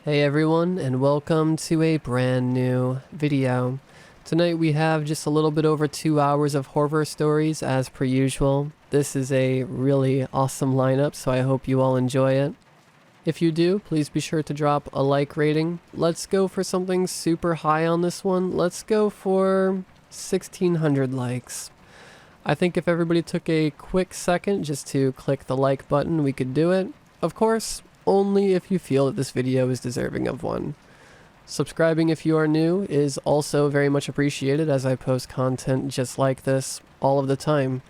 Hey everyone, and welcome to a brand new video. Tonight we have just a little bit over 2 hours of horror stories as per usual. This is a really awesome lineup, so I hope you all enjoy it. If you do, please be sure to drop a like rating. Let's go for something super high on this one. Let's go for 1,600 likes. I think if everybody took a quick second just to click the like button, we could do it. Of course, only if you feel that this video is deserving of one. Subscribing if you are new is also very much appreciated, as I post content just like this all of the time.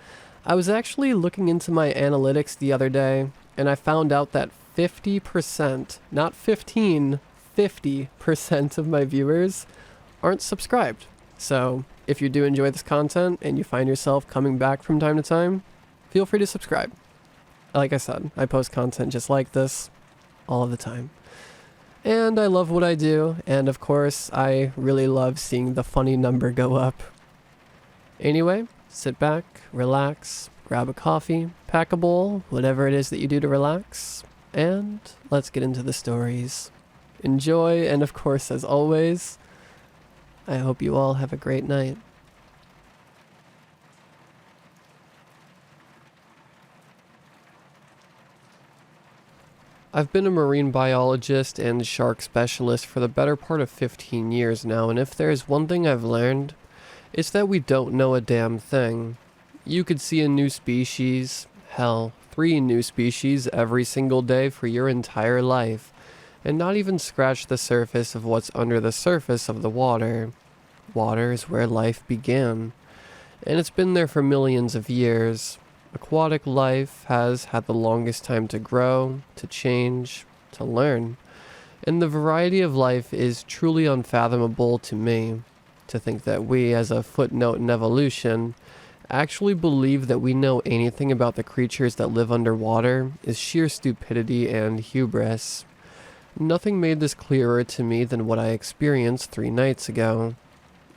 I was actually looking into my analytics the other day, and I found out that 50%, not 15, 50% of my viewers aren't subscribed. So if you do enjoy this content and you find yourself coming back from time to time, feel free to subscribe. Like I said, I post content just like this all of the time. And I love what I do, and of course, I really love seeing the funny number go up. Anyway, sit back, relax, grab a coffee, pack a bowl, whatever it is that you do to relax, and let's get into the stories. Enjoy, and of course, as always, I hope you all have a great night. I've been a marine biologist and shark specialist for the better part of 15 years now, and if there's one thing I've learned, it's that we don't know a damn thing. You could see a new species, hell, 3 new species every single day for your entire life, and not even scratch the surface of what's under the surface of the water. Water is where life began, and it's been there for millions of years. Aquatic life has had the longest time to grow, to change, to learn, and the variety of life is truly unfathomable to me. To think that we, as a footnote in evolution, actually believe that we know anything about the creatures that live underwater is sheer stupidity and hubris. Nothing made this clearer to me than what I experienced 3 nights ago.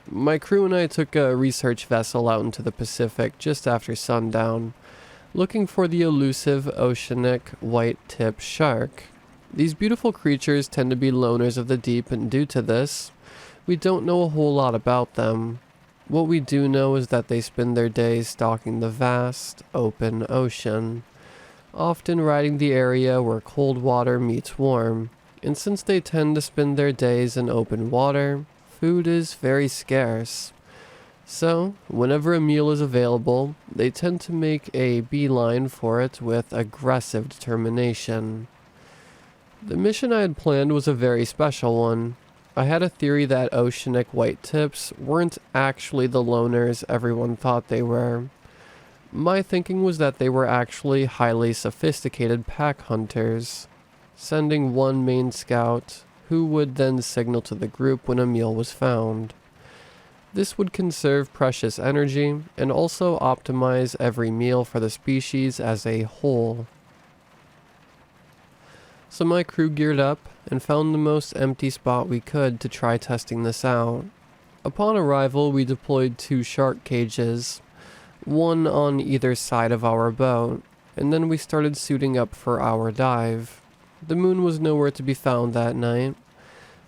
My crew and I took a research vessel out into the Pacific just after sundown, looking for the elusive oceanic white-tip shark. These beautiful creatures tend to be loners of the deep, and due to this, we don't know a whole lot about them. What we do know is that they spend their days stalking the vast, open ocean, often riding the area where cold water meets warm, and since they tend to spend their days in open water, food is very scarce. So, whenever a meal is available, they tend to make a beeline for it with aggressive determination. The mission I had planned was a very special one. I had a theory that oceanic white tips weren't actually the loners everyone thought they were. My thinking was that they were actually highly sophisticated pack hunters, sending one main scout who would then signal to the group when a meal was found. This would conserve precious energy and also optimize every meal for the species as a whole. So my crew geared up and found the most empty spot we could to try testing this out. Upon arrival, we deployed 2 shark cages, one on either side of our boat, and then we started suiting up for our dive. The moon was nowhere to be found that night,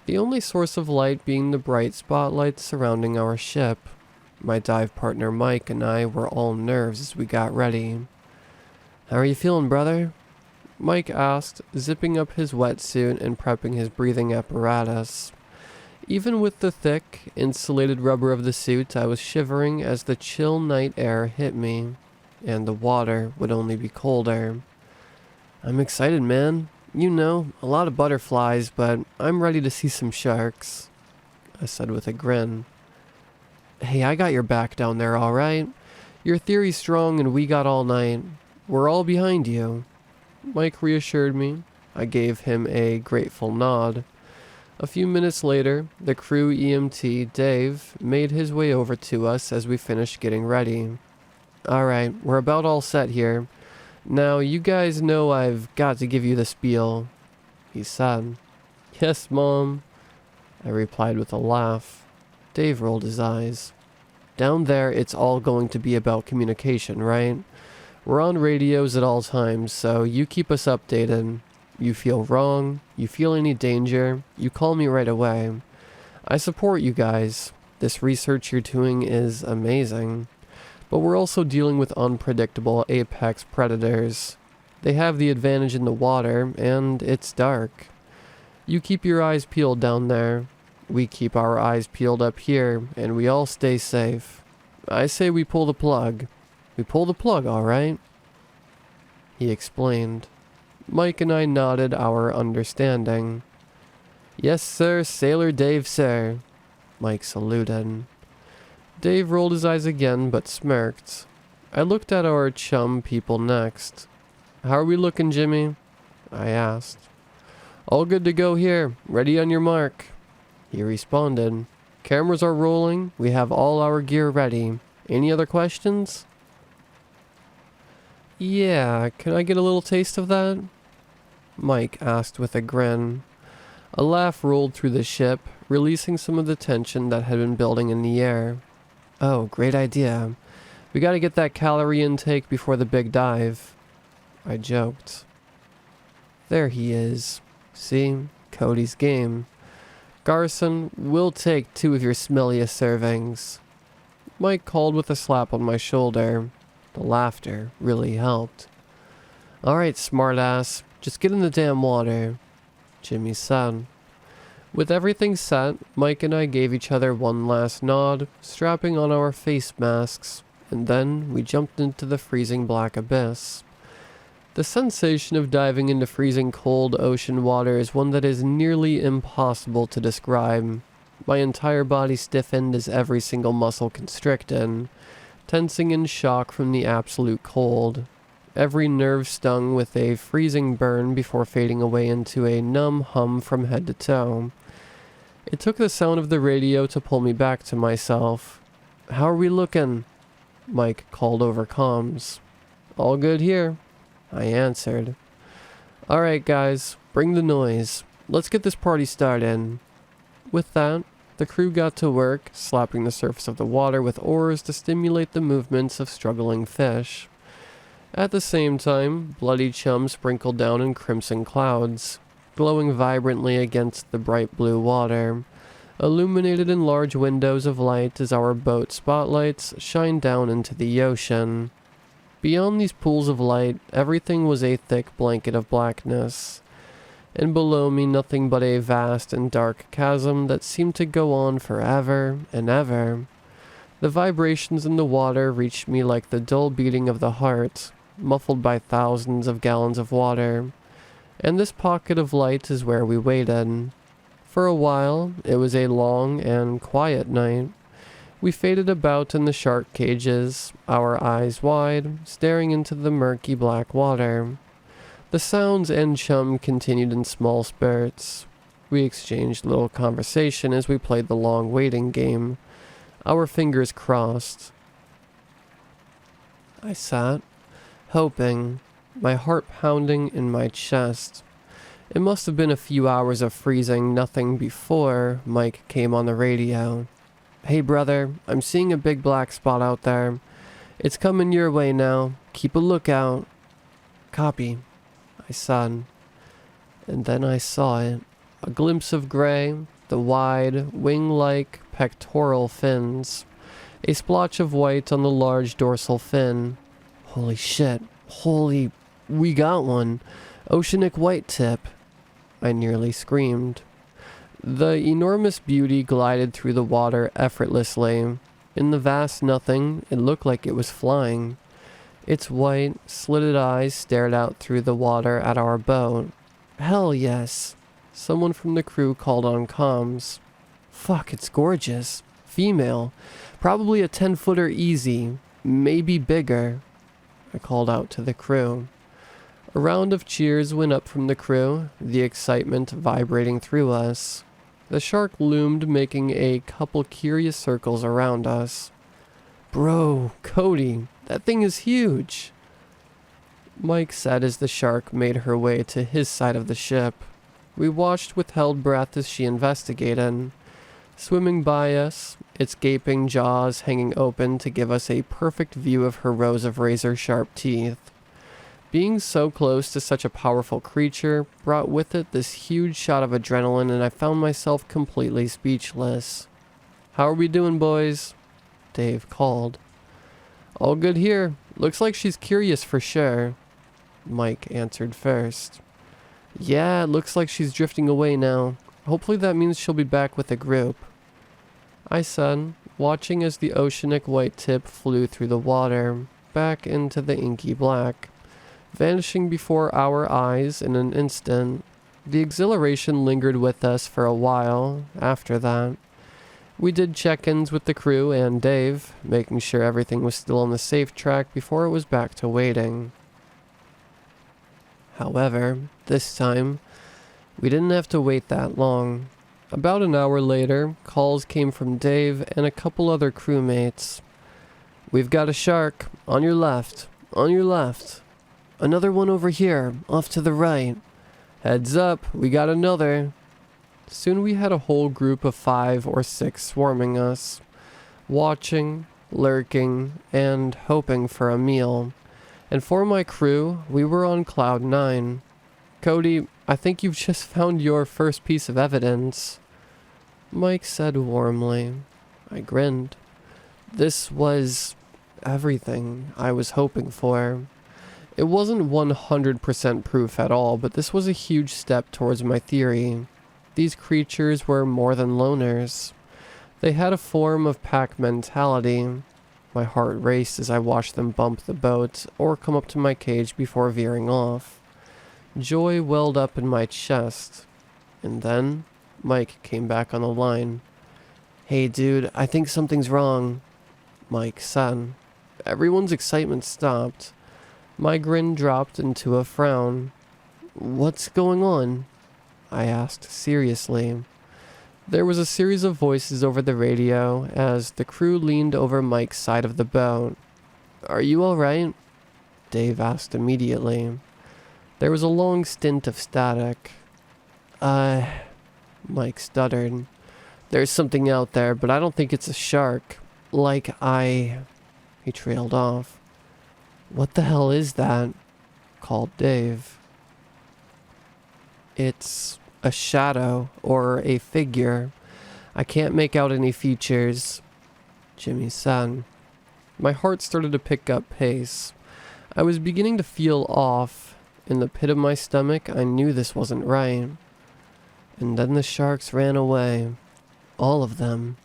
the only source of light being the bright spotlights surrounding our ship. My dive partner Mike and I were all nerves as we got ready. "How are you feeling, brother?" Mike asked, zipping up his wetsuit and prepping his breathing apparatus. Even with the thick, insulated rubber of the suit, I was shivering as the chill night air hit me, and the water would only be colder. "I'm excited, man. You know, a lot of butterflies, but I'm ready to see some sharks," I said with a grin. "Hey, I got your back down there, all right? Your theory's strong and we got all night. We're all behind you," Mike reassured me. I gave him a grateful nod. A few minutes later, the crew EMT, Dave, made his way over to us as we finished getting ready. "All right, we're about all set here. Now, you guys know I've got to give you the spiel," he said. "Yes, Mom," I replied with a laugh. Dave rolled his eyes. "Down there, it's all going to be about communication, right? We're on radios at all times, so you keep us updated. You feel wrong, you feel any danger, you call me right away. I support you guys. This research you're doing is amazing. But we're also dealing with unpredictable apex predators. They have the advantage in the water, and it's dark. You keep your eyes peeled down there. We keep our eyes peeled up here, and we all stay safe. I say we pull the plug. We pull the plug, all right? He explained. Mike and I nodded our understanding. Yes, sir, Sailor Dave, sir. Mike saluted. Dave rolled his eyes again, but smirked. I looked at our chum people next. How are we looking, Jimmy? I asked. All good to go here. Ready on your mark. He responded. Cameras are rolling. We have all our gear ready. Any other questions? Yeah, can I get a little taste of that? Mike asked with a grin. A laugh rolled through the ship, releasing some of the tension that had been building in the air. Oh, great idea. We gotta get that calorie intake before the big dive. I joked. There he is. See? Cody's game. Garson, we'll take 2 of your smelliest servings. Mike called with a slap on my shoulder. The laughter really helped. Alright, smartass. Just get in the damn water, Jimmy said. With everything set, Mike and I gave each other one last nod, strapping on our face masks, and then we jumped into the freezing black abyss. The sensation of diving into freezing cold ocean water is one that is nearly impossible to describe. My entire body stiffened as every single muscle constricted, tensing in shock from the absolute cold. Every nerve stung with a freezing burn before fading away into a numb hum from head to toe. It took the sound of the radio to pull me back to myself. How are we looking? Mike called over comms. All good here, I answered. Alright guys, bring the noise. Let's get this party started. With that, the crew got to work, slapping the surface of the water with oars to stimulate the movements of struggling fish. At the same time, bloody chum sprinkled down in crimson clouds, glowing vibrantly against the bright blue water, illuminated in large windows of light as our boat spotlights shine down into the ocean. Beyond these pools of light, everything was a thick blanket of blackness, and below me nothing but a vast and dark chasm that seemed to go on forever and ever. The vibrations in the water reached me like the dull beating of the heart, muffled by thousands of gallons of water, and this pocket of light is where we waited. For a while, it was a long and quiet night. We faded about in the shark cages, our eyes wide, staring into the murky black water. The sounds and chum continued in small spurts. We exchanged little conversation as we played the long waiting game, our fingers crossed. I sat, hoping, my heart pounding in my chest. It must have been a few hours of freezing nothing before Mike came on the radio. Hey brother, I'm seeing a big black spot out there. It's coming your way now. Keep a lookout. Copy, I said. And then I saw it. A glimpse of gray, the wide, wing-like pectoral fins. A splotch of white on the large dorsal fin. Holy shit. We got one. Oceanic white tip. I nearly screamed. The enormous beauty glided through the water effortlessly. In the vast nothing, it looked like it was flying. Its white, slitted eyes stared out through the water at our boat. Hell yes. Someone from the crew called on comms. Fuck, it's gorgeous. Female. Probably a 10-footer easy. Maybe bigger. I called out to the crew. A round of cheers went up from the crew, the excitement vibrating through us. The shark loomed, making a couple curious circles around us. Bro, Cody, that thing is huge. Mike said as the shark made her way to his side of the ship. We watched with held breath as she investigated. Swimming by us, its gaping jaws hanging open to give us a perfect view of her rows of razor-sharp teeth. Being so close to such a powerful creature brought with it this huge shot of adrenaline, and I found myself completely speechless. "How are we doing, boys?" Dave called. "All good here. Looks like she's curious for sure," Mike answered first. "Yeah, it looks like she's drifting away now. Hopefully that means she'll be back with the group," I said, watching as the oceanic white tip flew through the water, back into the inky black, vanishing before our eyes in an instant. The exhilaration lingered with us for a while after that. We did check-ins with the crew and Dave, making sure everything was still on the safe track before it was back to waiting. However, this time, we didn't have to wait that long. About an hour later, calls came from Dave and a couple other crewmates. "We've got a shark. On your left. On your left. Another one over here, off to the right. Heads up, we got another." Soon we had a whole group of 5 or 6 swarming us, watching, lurking, and hoping for a meal. And for my crew, we were on cloud 9. "Cody, I think you've just found your first piece of evidence," Mike said warmly. I grinned. This was everything I was hoping for. It wasn't 100% proof at all, but this was a huge step towards my theory. These creatures were more than loners. They had a form of pack mentality. My heart raced as I watched them bump the boat or come up to my cage before veering off. Joy welled up in my chest. And then Mike came back on the line. "Hey dude, I think something's wrong," Mike said. Everyone's excitement stopped. My grin dropped into a frown. "What's going on?" I asked seriously. There was a series of voices over the radio as the crew leaned over Mike's side of the boat. "Are you alright?" Dave asked immediately. There was a long stint of static. Mike stuttered. "There's something out there, but I don't think it's a shark. He trailed off. "What the hell is that?" called Dave. "It's a shadow or a figure. I can't make out any features," Jimmy said. My heart started to pick up pace. I was beginning to feel off. In the pit of my stomach, I knew this wasn't right. And then the sharks ran away. All of them.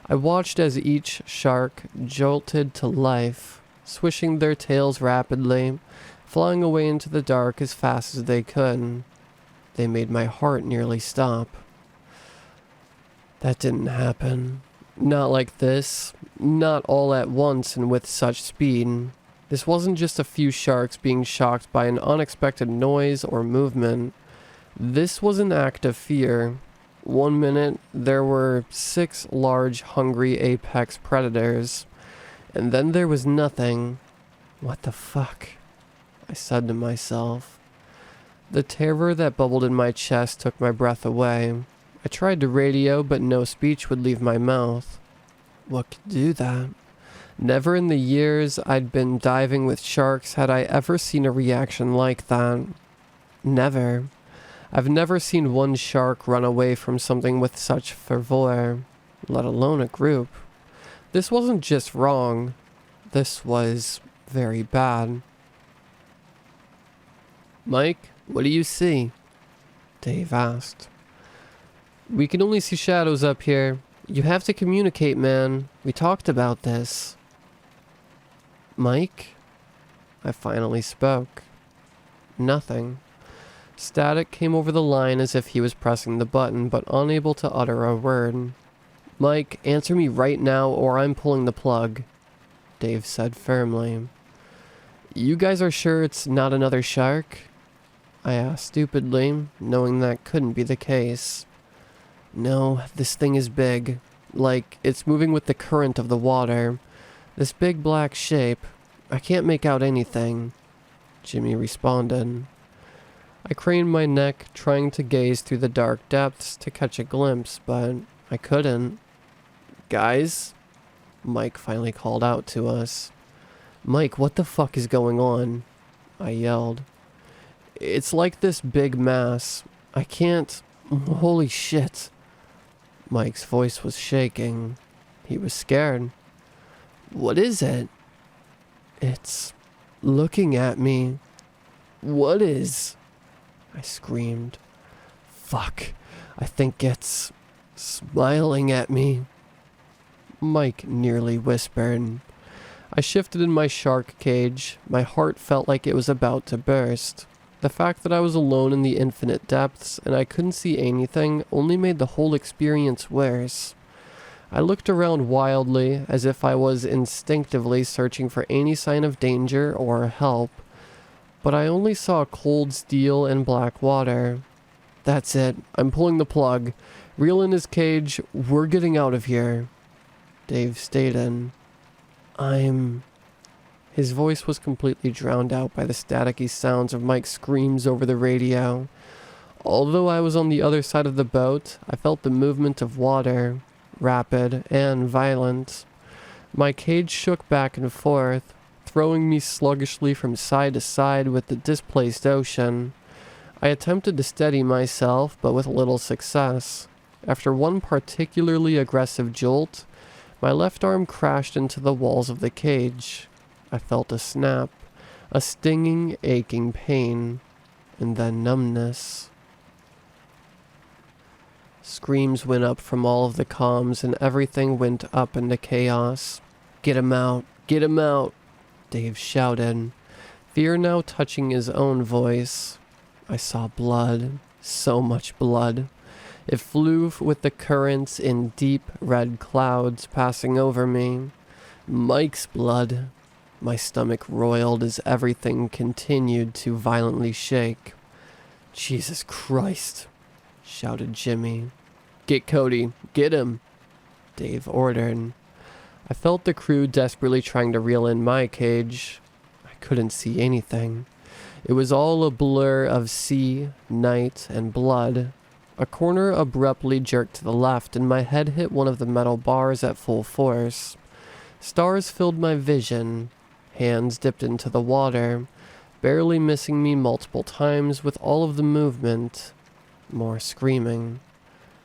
I watched as each shark jolted to life, swishing their tails rapidly, flying away into the dark as fast as they could. They made my heart nearly stop. That didn't happen. Not like this. Not all at once and with such speed. This wasn't just a few sharks being shocked by an unexpected noise or movement. This was an act of fear. One minute, there were 6 large, hungry apex predators. And then there was nothing. What the fuck? I said to myself. The terror that bubbled in my chest took my breath away. I tried to radio, but no speech would leave my mouth. What could do that? Never in the years I'd been diving with sharks had I ever seen a reaction like that. Never. I've never seen one shark run away from something with such fervor, let alone a group. This wasn't just wrong. This was very bad. "Mike, what do you see?" Dave asked. "We can only see shadows up here. You have to communicate, man. We talked about this." "Mike?" I finally spoke. Nothing. Static came over the line as if he was pressing the button, but unable to utter a word. "Mike, answer me right now or I'm pulling the plug," Dave said firmly. "You guys are sure it's not another shark?" I asked stupidly, knowing that couldn't be the case. "No, this thing is big. Like, it's moving with the current of the water. This big black shape. I can't make out anything," Jimmy responded. I craned my neck, trying to gaze through the dark depths to catch a glimpse, but I couldn't. "Guys?" Mike finally called out to us. "Mike, what the fuck is going on?" I yelled. It's like this big mass. I can't... Holy shit. Mike's voice was shaking. He was scared. What is it? It's looking at me. What is? I screamed. Fuck. I think it's smiling at me. Mike nearly whispered. I shifted in my shark cage. My heart felt like it was about to burst. The fact that I was alone in the infinite depths and I couldn't see anything only made the whole experience worse. I looked around wildly, as if I was instinctively searching for any sign of danger or help, but I only saw cold steel and black water. That's it. I'm pulling the plug. Reel in his cage. We're getting out of here. Dave stated. His voice was completely drowned out by the staticky sounds of Mike's screams over the radio. Although I was on the other side of the boat, I felt the movement of water, rapid and violent. My cage shook back and forth, throwing me sluggishly from side to side with the displaced ocean. I attempted to steady myself, but with little success. After one particularly aggressive jolt, my left arm crashed into the walls of the cage. I felt a snap, a stinging, aching pain, and then numbness. Screams went up from all of the comms and everything went up into chaos. Get him out! Get him out! Dave shouted, fear now touching his own voice. I saw blood, so much blood. It flew with the currents in deep red clouds passing over me. Mike's blood. My stomach roiled as everything continued to violently shake. Jesus Christ, shouted Jimmy. Get Cody, get him, Dave ordered. I felt the crew desperately trying to reel in my cage. I couldn't see anything. It was all a blur of sea, night, and blood. A corner abruptly jerked to the left and my head hit one of the metal bars at full force. Stars filled my vision. Hands dipped into the water, barely missing me multiple times with all of the movement. More screaming.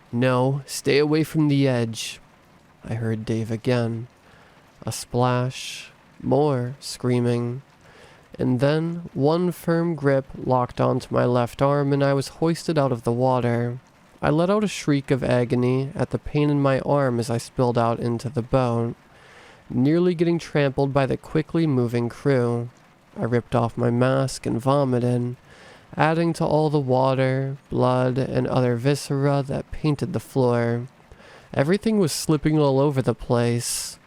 No, stay away from the edge. I heard Dave again. A splash. More screaming. And then one firm grip locked onto my left arm and I was hoisted out of the water. I let out a shriek of agony at the pain in my arm as I spilled out into the boat, nearly getting trampled by the quickly moving crew. I ripped off my mask and vomited, adding to all the water, blood, and other viscera that painted the floor. Everything was slipping all over the place.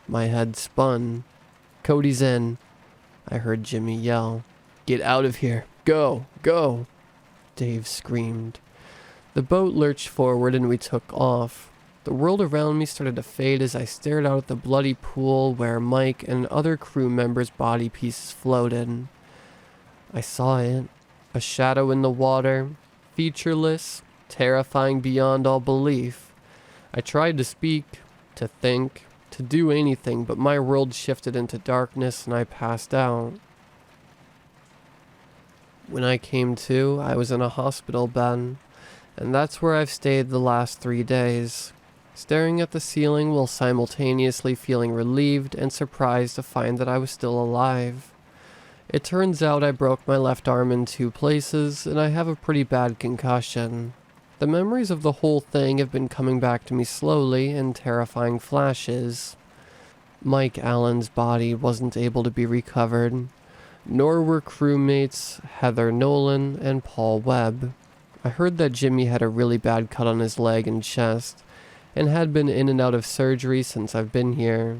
My head spun. Cody's in. I heard Jimmy yell. Get out of here. Go. Go. Dave screamed. The boat lurched forward and we took off. The world around me started to fade as I stared out at the bloody pool where Mike and other crew members' body pieces floated. I saw it. A shadow in the water. Featureless. Terrifying beyond all belief. I tried to speak, to think, to do anything, but my world shifted into darkness and I passed out. When I came to, I was in a hospital bed, and that's where I've stayed the last 3 days, staring at the ceiling while simultaneously feeling relieved and surprised to find that I was still alive. It turns out I broke my left arm in 2 places, and I have a pretty bad concussion. The memories of the whole thing have been coming back to me slowly in terrifying flashes. Mike Allen's body wasn't able to be recovered, nor were crewmates Heather Nolan and Paul Webb. I heard that Jimmy had a really bad cut on his leg and chest, and had been in and out of surgery since I've been here.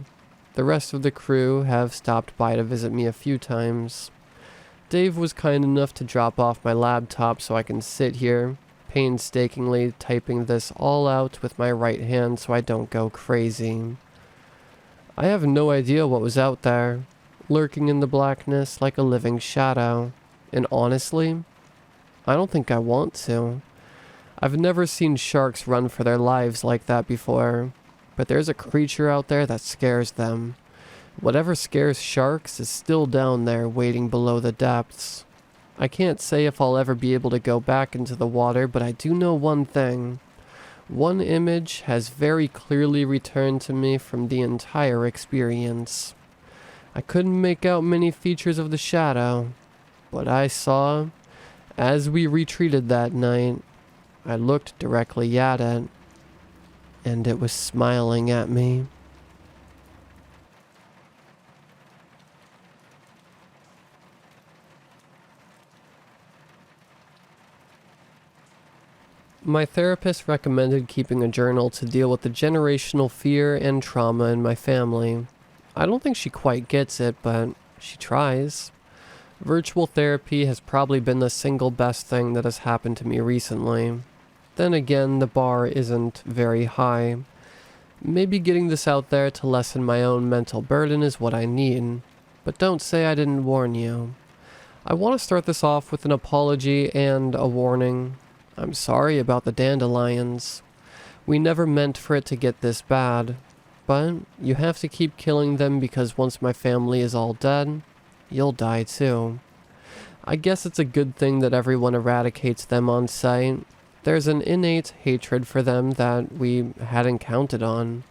The rest of the crew have stopped by to visit me a few times. Dave was kind enough to drop off my laptop so I can sit here, painstakingly typing this all out with my right hand so I don't go crazy. I have no idea what was out there, lurking in the blackness like a living shadow, and honestly, I don't think I want to. I've never seen sharks run for their lives like that before, but there's a creature out there that scares them. Whatever scares sharks is still down there waiting below the depths. I can't say if I'll ever be able to go back into the water, but I do know one thing. One image has very clearly returned to me from the entire experience. I couldn't make out many features of the shadow, but I saw, as we retreated that night, I looked directly at it, and it was smiling at me. My therapist recommended keeping a journal to deal with the generational fear and trauma in my family. I don't think she quite gets it, but she tries. Virtual therapy has probably been the single best thing that has happened to me recently. Then again, the bar isn't very high. Maybe getting this out there to lessen my own mental burden is what I need. But don't say I didn't warn you. I want to start this off with an apology and a warning. I'm sorry about the dandelions. We never meant for it to get this bad. But you have to keep killing them because once my family is all dead, you'll die too. I guess it's a good thing that everyone eradicates them on sight. There's an innate hatred for them that we hadn't counted on.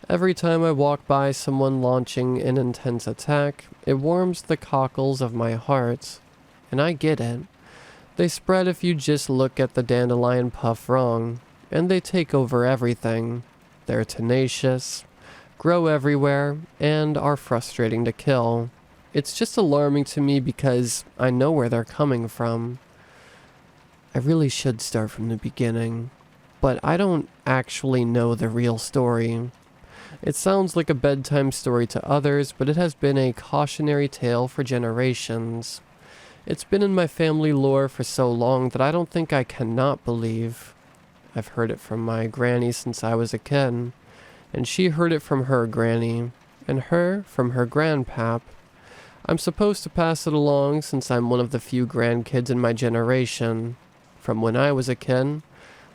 Every time I walk by someone launching an intense attack, it warms the cockles of my heart. And I get it. They spread if you just look at the dandelion puff wrong, and they take over everything. They're tenacious, grow everywhere, and are frustrating to kill. It's just alarming to me because I know where they're coming from. I really should start from the beginning, but I don't actually know the real story. It sounds like a bedtime story to others, but it has been a cautionary tale for generations. It's been in my family lore for so long that I don't think I cannot believe. I've heard it from my granny since I was a kid, and she heard it from her granny, and her from her grandpap. I'm supposed to pass it along since I'm one of the few grandkids in my generation. From when I was a kid,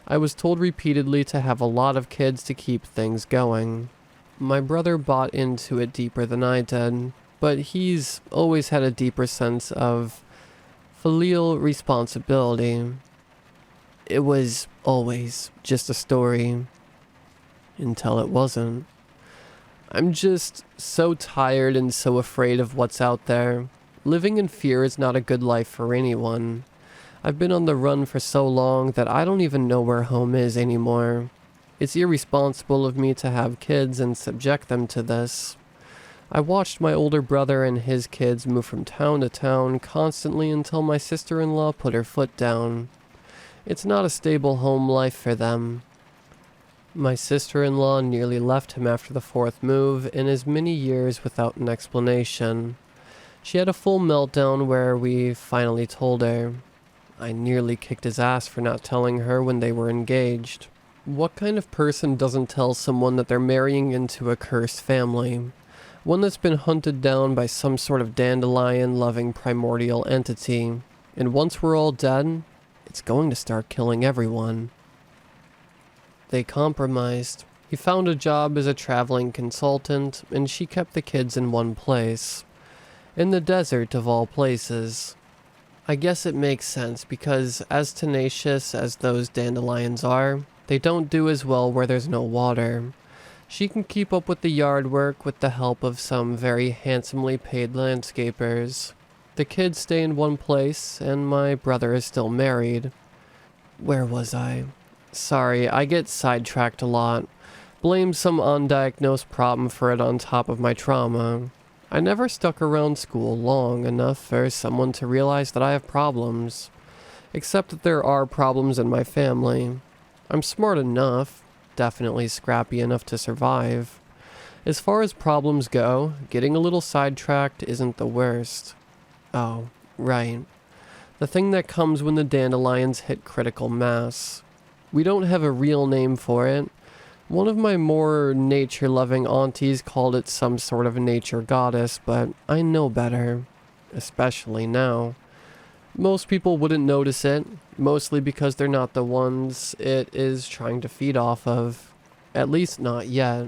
I was told repeatedly to have a lot of kids to keep things going. My brother bought into it deeper than I did, but he's always had a deeper sense of filial responsibility. It was always just a story, until it wasn't. I'm just so tired and so afraid of what's out there. Living in fear is not a good life for anyone. I've been on the run for so long that I don't even know where home is anymore. It's irresponsible of me to have kids and subject them to this. I watched my older brother and his kids move from town to town constantly until my sister-in-law put her foot down. It's not a stable home life for them. My sister-in-law nearly left him after the fourth move in as many years without an explanation. She had a full meltdown where we finally told her. I nearly kicked his ass for not telling her when they were engaged. What kind of person doesn't tell someone that they're marrying into a cursed family? One that's been hunted down by some sort of dandelion-loving primordial entity, and once we're all dead, it's going to start killing everyone. They compromised. He found a job as a traveling consultant, and she kept the kids in one place. In the desert of all places. I guess it makes sense, because as tenacious as those dandelions are, they don't do as well where there's no water. She can keep up with the yard work with the help of some very handsomely paid landscapers. The kids stay in one place, and my brother is still married. Where was I? Sorry, I get sidetracked a lot. Blame some undiagnosed problem for it on top of my trauma. I never stuck around school long enough for someone to realize that I have problems. Except that there are problems in my family. I'm smart enough. Definitely scrappy enough to survive. As far as problems go, getting a little sidetracked isn't the worst. Oh, right. The thing that comes when the dandelions hit critical mass. We don't have a real name for it. One of my more nature-loving aunties called it some sort of nature goddess, but I know better. Especially now. Most people wouldn't notice it, mostly because they're not the ones it is trying to feed off of. At least not yet.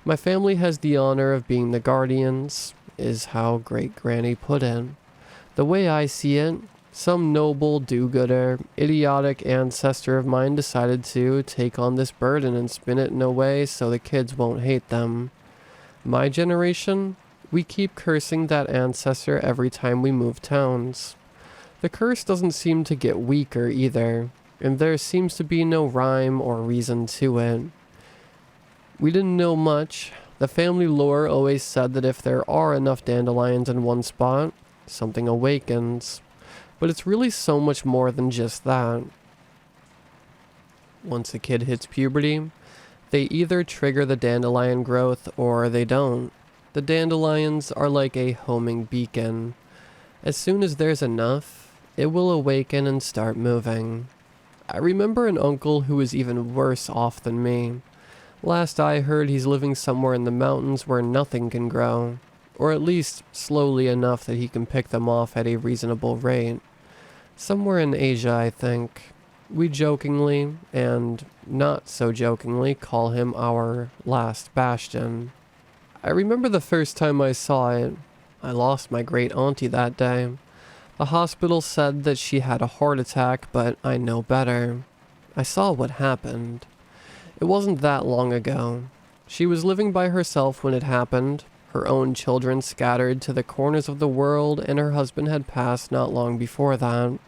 My family has the honor of being the guardians, is how Great Granny put it. The way I see it, some noble, do-gooder, idiotic ancestor of mine decided to take on this burden and spin it in a way so the kids won't hate them. My generation, we keep cursing that ancestor every time we move towns. The curse doesn't seem to get weaker either, and there seems to be no rhyme or reason to it. We didn't know much. The family lore always said that if there are enough dandelions in one spot, something awakens. But it's really so much more than just that. Once a kid hits puberty, they either trigger the dandelion growth or they don't. The dandelions are like a homing beacon. As soon as there's enough, it will awaken and start moving. I remember an uncle who was even worse off than me. Last I heard, he's living somewhere in the mountains where nothing can grow, or at least slowly enough that he can pick them off at a reasonable rate. Somewhere in Asia, I think. We jokingly, and not so jokingly, call him our last bastion. I remember the first time I saw it. I lost my great auntie that day. The hospital said that she had a heart attack, but I know better. I saw what happened. It wasn't that long ago. She was living by herself when it happened, her own children scattered to the corners of the world, and her husband had passed not long before that.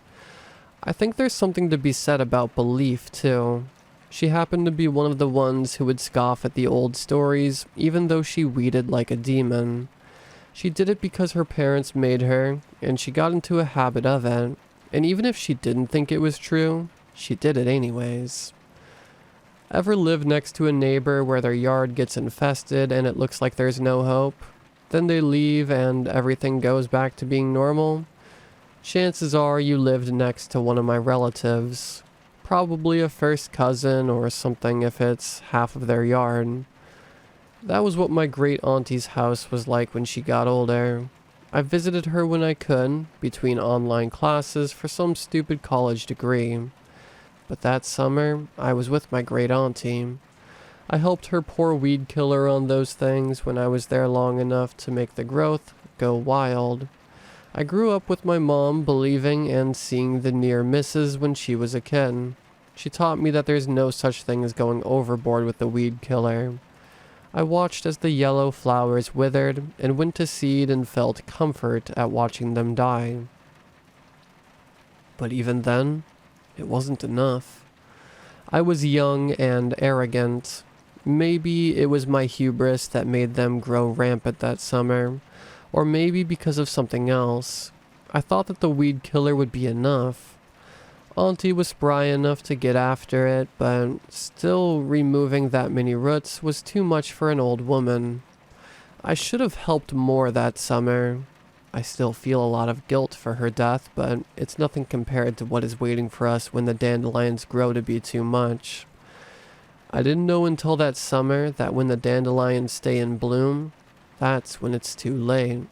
I think there's something to be said about belief, too. She happened to be one of the ones who would scoff at the old stories, even though she weeded like a demon. She did it because her parents made her, and she got into a habit of it, and even if she didn't think it was true, she did it anyways. Ever lived next to a neighbor where their yard gets infested and it looks like there's no hope? Then they leave and everything goes back to being normal? Chances are you lived next to one of my relatives. Probably a first cousin or something if it's half of their yard. That was what my great auntie's house was like when she got older. I visited her when I could, between online classes for some stupid college degree. But that summer, I was with my great auntie. I helped her pour weed killer on those things when I was there long enough to make the growth go wild. I grew up with my mom believing and seeing the near misses when she was a kid. She taught me that there's no such thing as going overboard with the weed killer. I watched as the yellow flowers withered and went to seed and felt comfort at watching them die. But even then, it wasn't enough. I was young and arrogant. Maybe it was my hubris that made them grow rampant that summer, or maybe because of something else. I thought that the weed killer would be enough. Auntie was spry enough to get after it, but still removing that many roots was too much for an old woman. I should have helped more that summer. I still feel a lot of guilt for her death, but it's nothing compared to what is waiting for us when the dandelions grow to be too much. I didn't know until that summer that when the dandelions stay in bloom, that's when it's too late.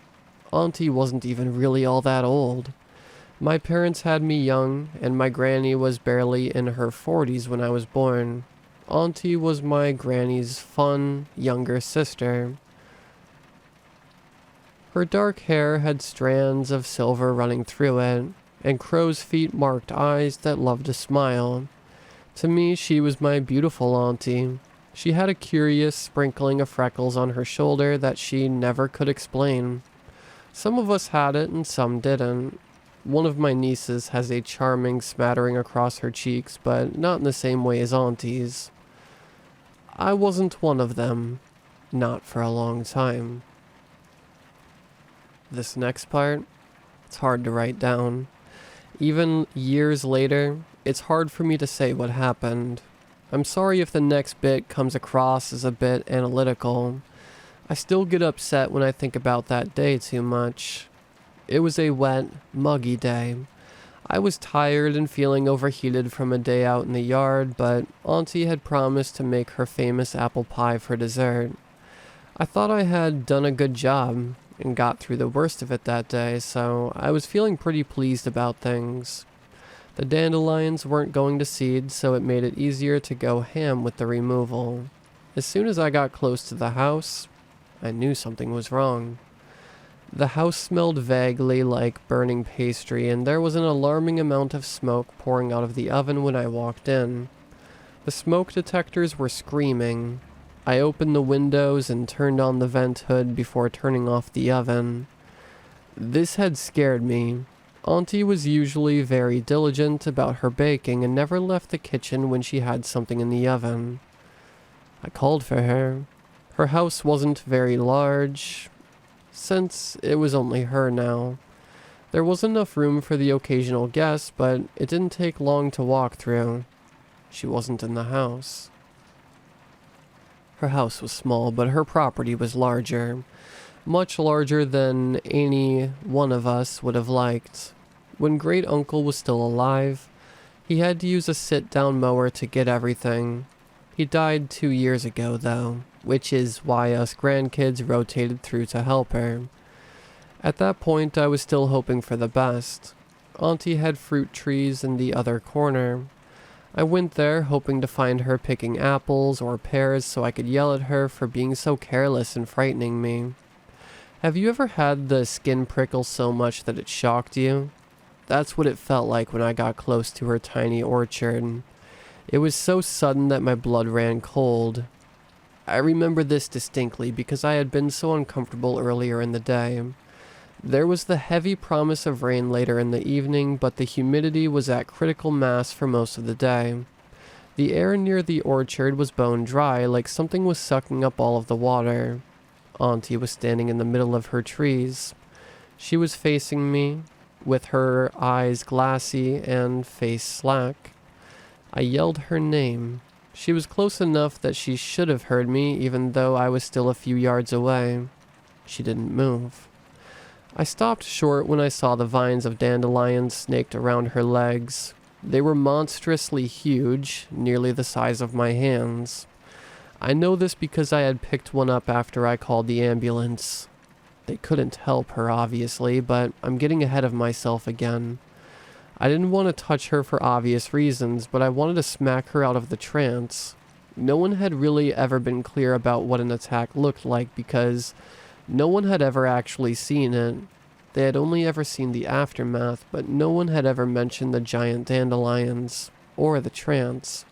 Auntie wasn't even really all that old. My parents had me young, and my granny was barely in her 40s when I was born. Auntie was my granny's fun, younger sister. Her dark hair had strands of silver running through it, and crow's feet marked eyes that loved to smile. To me, she was my beautiful auntie. She had a curious sprinkling of freckles on her shoulder that she never could explain. Some of us had it and some didn't. One of my nieces has a charming smattering across her cheeks, but not in the same way as auntie's. I wasn't one of them. Not for a long time. This next part, it's hard to write down. Even years later, it's hard for me to say what happened. I'm sorry if the next bit comes across as a bit analytical. I still get upset when I think about that day too much. It was a wet, muggy day. I was tired and feeling overheated from a day out in the yard, but Auntie had promised to make her famous apple pie for dessert. I thought I had done a good job and got through the worst of it that day, so I was feeling pretty pleased about things. The dandelions weren't going to seed, so it made it easier to go ham with the removal. As soon as I got close to the house, I knew something was wrong. The house smelled vaguely like burning pastry, and there was an alarming amount of smoke pouring out of the oven when I walked in. The smoke detectors were screaming. I opened the windows and turned on the vent hood before turning off the oven. This had scared me. Auntie was usually very diligent about her baking and never left the kitchen when she had something in the oven. I called for her. Her house wasn't very large, since it was only her now. There was enough room for the occasional guest, but it didn't take long to walk through. She wasn't in the house. Her house was small, but her property was larger. Much larger than any one of us would have liked. When Great Uncle was still alive, he had to use a sit-down mower to get everything. He died 2 years ago, though, which is why us grandkids rotated through to help her. At that point, I was still hoping for the best. Auntie had fruit trees in the other corner. I went there hoping to find her picking apples or pears so I could yell at her for being so careless and frightening me. Have you ever had the skin prickle so much that it shocked you? That's what it felt like when I got close to her tiny orchard. It was so sudden that my blood ran cold. I remember this distinctly because I had been so uncomfortable earlier in the day. There was the heavy promise of rain later in the evening, but the humidity was at critical mass for most of the day. The air near the orchard was bone dry, like something was sucking up all of the water. Auntie was standing in the middle of her trees. She was facing me, with her eyes glassy and face slack. I yelled her name. She was close enough that she should have heard me, even though I was still a few yards away. She didn't move. I stopped short when I saw the vines of dandelions snaked around her legs. They were monstrously huge, nearly the size of my hands. I know this because I had picked one up after I called the ambulance. They couldn't help her, obviously, but I'm getting ahead of myself again. I didn't want to touch her for obvious reasons, but I wanted to smack her out of the trance. No one had really ever been clear about what an attack looked like because no one had ever actually seen it. They had only ever seen the aftermath, but no one had ever mentioned the giant dandelions, or the trance.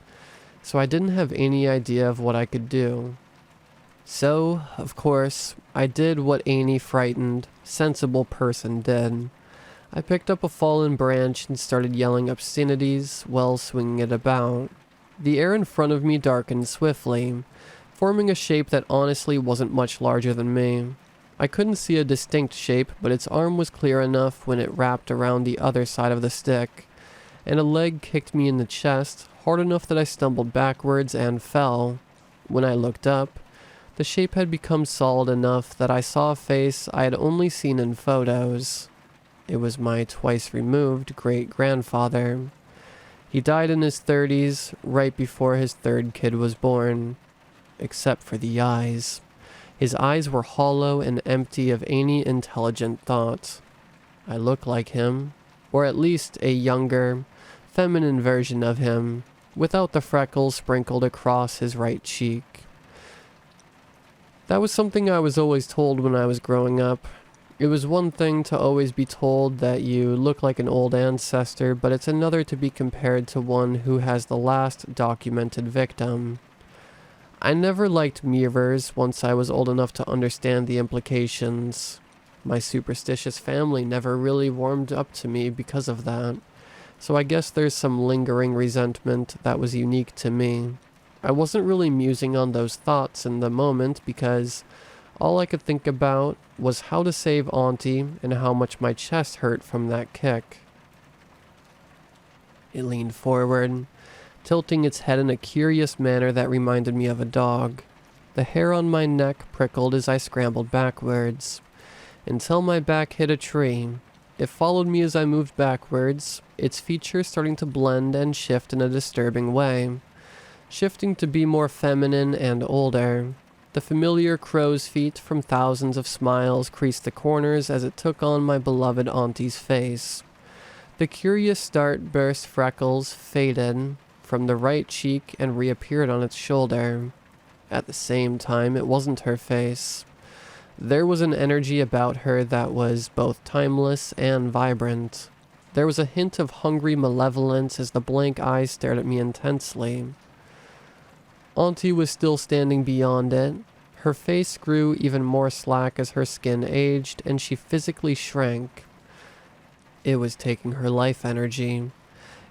So I didn't have any idea of what I could do. So, of course, I did what any frightened, sensible person did. I picked up a fallen branch and started yelling obscenities while swinging it about. The air in front of me darkened swiftly, forming a shape that honestly wasn't much larger than me. I couldn't see a distinct shape, but its arm was clear enough when it wrapped around the other side of the stick, and a leg kicked me in the chest, hard enough that I stumbled backwards and fell. When I looked up, the shape had become solid enough that I saw a face I had only seen in photos. It was my twice-removed great-grandfather. He died in his 30s, right before his third kid was born. Except for the eyes. His eyes were hollow and empty of any intelligent thought. I looked like him, or at least a younger, feminine version of him, without the freckles sprinkled across his right cheek. That was something I was always told when I was growing up. It was one thing to always be told that you look like an old ancestor, but it's another to be compared to one who has the last documented victim. I never liked mirrors once I was old enough to understand the implications. My superstitious family never really warmed up to me because of that, so I guess there's some lingering resentment that was unique to me. I wasn't really musing on those thoughts in the moment because all I could think about was how to save Auntie and how much my chest hurt from that kick. It leaned forward, tilting its head in a curious manner that reminded me of a dog. The hair on my neck prickled as I scrambled backwards, until my back hit a tree. It followed me as I moved backwards, its features starting to blend and shift in a disturbing way, shifting to be more feminine and older. The familiar crow's feet from thousands of smiles creased the corners as it took on my beloved Auntie's face. The curious starburst freckles faded from the right cheek and reappeared on its shoulder. At the same time, it wasn't her face. There was an energy about her that was both timeless and vibrant. There was a hint of hungry malevolence as the blank eyes stared at me intensely. Auntie was still standing beyond it. Her face grew even more slack as her skin aged, and she physically shrank. It was taking her life energy.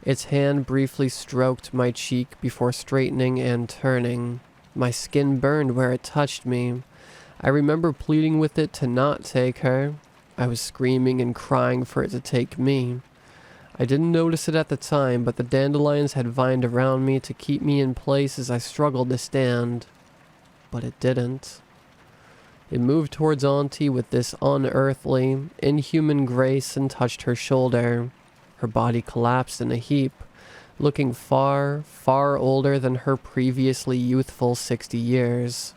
Its hand briefly stroked my cheek before straightening and turning. My skin burned where it touched me. I remember pleading with it to not take her. I was screaming and crying for it to take me. I didn't notice it at the time, but the dandelions had vined around me to keep me in place as I struggled to stand. But it didn't. It moved towards Auntie with this unearthly, inhuman grace and touched her shoulder. Her body collapsed in a heap, looking far, far older than her previously youthful 60 years.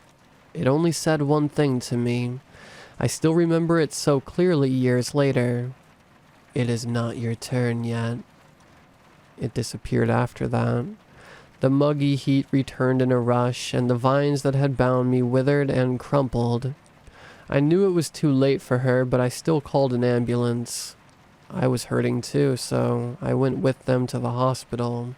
It only said one thing to me. I still remember it so clearly years later. It is not your turn yet. It disappeared after that. The muggy heat returned in a rush, and the vines that had bound me withered and crumpled. I knew it was too late for her, but I still called an ambulance. I was hurting too, so I went with them to the hospital.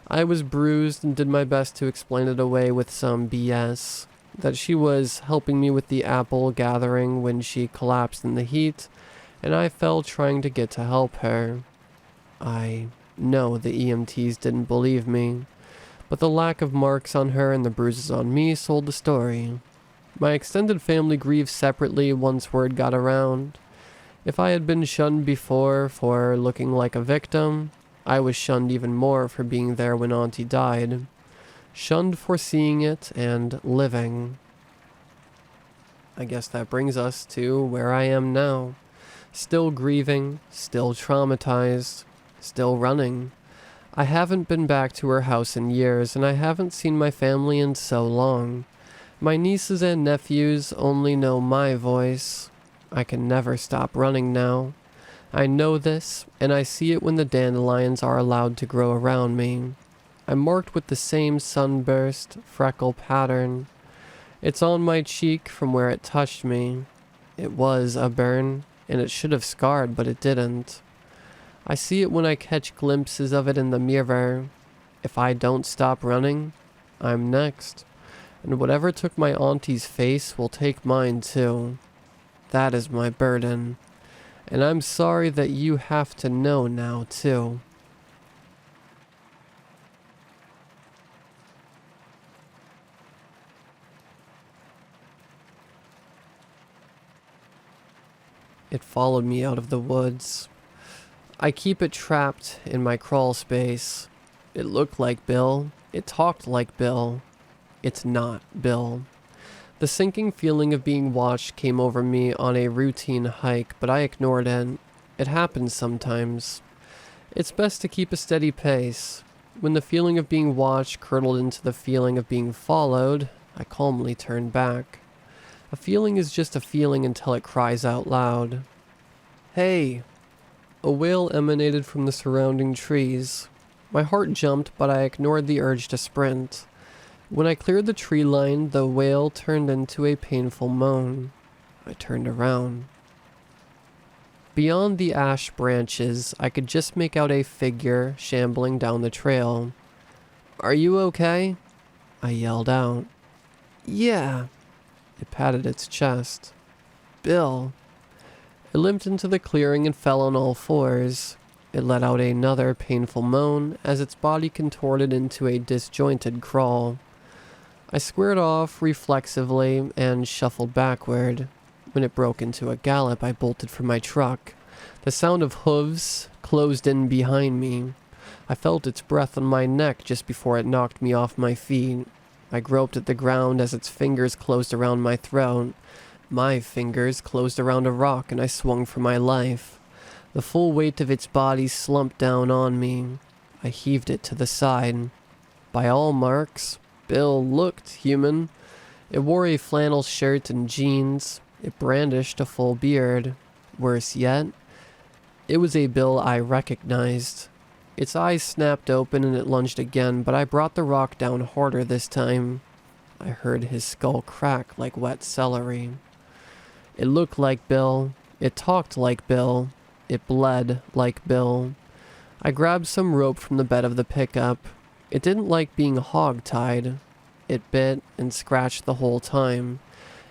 I was bruised and did my best to explain it away with some BS. That she was helping me with the apple gathering when she collapsed in the heat, and I fell trying to get to help her. I know the EMTs didn't believe me, but the lack of marks on her and the bruises on me sold the story. My extended family grieved separately once word got around. If I had been shunned before for looking like a victim, I was shunned even more for being there when Auntie died. Shunned for seeing it and living. I guess that brings us to where I am now. Still grieving, still traumatized, still running. I haven't been back to her house in years, and I haven't seen my family in so long. My nieces and nephews only know my voice. I can never stop running now. I know this, and I see it when the dandelions are allowed to grow around me. I'm marked with the same sunburst, freckle pattern. It's on my cheek from where it touched me. It was a burn, and it should have scarred, but it didn't. I see it when I catch glimpses of it in the mirror. If I don't stop running, I'm next. And whatever took my auntie's face will take mine too. That is my burden. And I'm sorry that you have to know now too. It followed me out of the woods. I keep it trapped in my crawl space. It looked like Bill. It talked like Bill. It's not Bill. The sinking feeling of being watched came over me on a routine hike, but I ignored it. It happens sometimes. It's best to keep a steady pace. When the feeling of being watched curdled into the feeling of being followed, I calmly turned back. A feeling is just a feeling until it cries out loud. Hey! A wail emanated from the surrounding trees. My heart jumped, but I ignored the urge to sprint. When I cleared the tree line, the wail turned into a painful moan. I turned around. Beyond the ash branches, I could just make out a figure shambling down the trail. "Are you okay?" I yelled out. "Yeah." It patted its chest. "Bill." It limped into the clearing and fell on all fours. It let out another painful moan as its body contorted into a disjointed crawl. I squared off reflexively and shuffled backward. When it broke into a gallop, I bolted for my truck. The sound of hooves closed in behind me. I felt its breath on my neck just before it knocked me off my feet. I groped at the ground as its fingers closed around my throat. My fingers closed around a rock and I swung for my life. The full weight of its body slumped down on me. I heaved it to the side. By all marks, Bill looked human. It wore a flannel shirt and jeans. It brandished a full beard. Worse yet, it was a Bill I recognized. Its eyes snapped open and it lunged again, but I brought the rock down harder this time. I heard his skull crack like wet celery. It looked like Bill. It talked like Bill. It bled like Bill. I grabbed some rope from the bed of the pickup. It didn't like being hog-tied. It bit and scratched the whole time.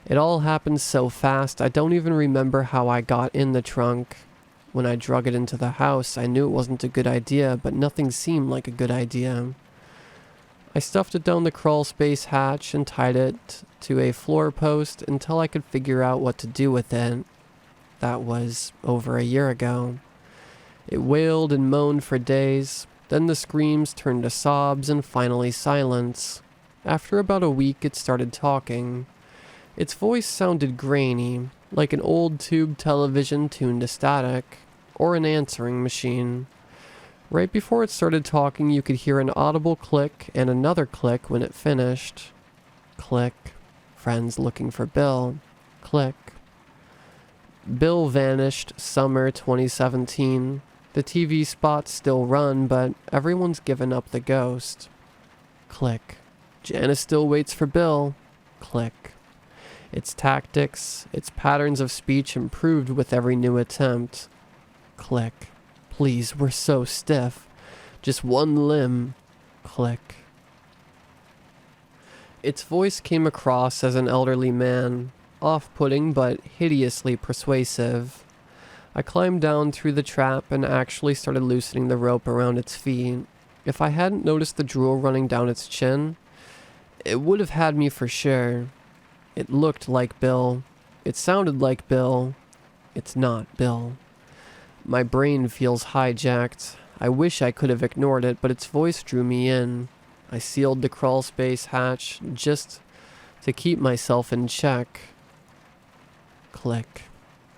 It all happened so fast, I don't even remember how I got in the trunk. When I drug it into the house, I knew it wasn't a good idea, but nothing seemed like a good idea. I stuffed it down the crawl space hatch and tied it to a floor post until I could figure out what to do with it. That was over a year ago. It wailed and moaned for days, then the screams turned to sobs and finally silence. After about a week, it started talking. Its voice sounded grainy, like an old tube television tuned to static, or an answering machine. Right before it started talking, you could hear an audible click and another click when it finished. Click. Friends looking for Bill. Click. Bill vanished summer 2017. The TV spots still run, but everyone's given up the ghost. Click. Janice still waits for Bill. Click. Its tactics, its patterns of speech improved with every new attempt. Click. Please, we're so stiff. Just one limb. Click. Its voice came across as an elderly man, off-putting but hideously persuasive. I climbed down through the trap and actually started loosening the rope around its feet. If I hadn't noticed the drool running down its chin, it would have had me for sure. It looked like Bill. It sounded like Bill. It's not Bill. My brain feels hijacked. I wish I could have ignored it, but its voice drew me in. I sealed the crawl space hatch just to keep myself in check. Click.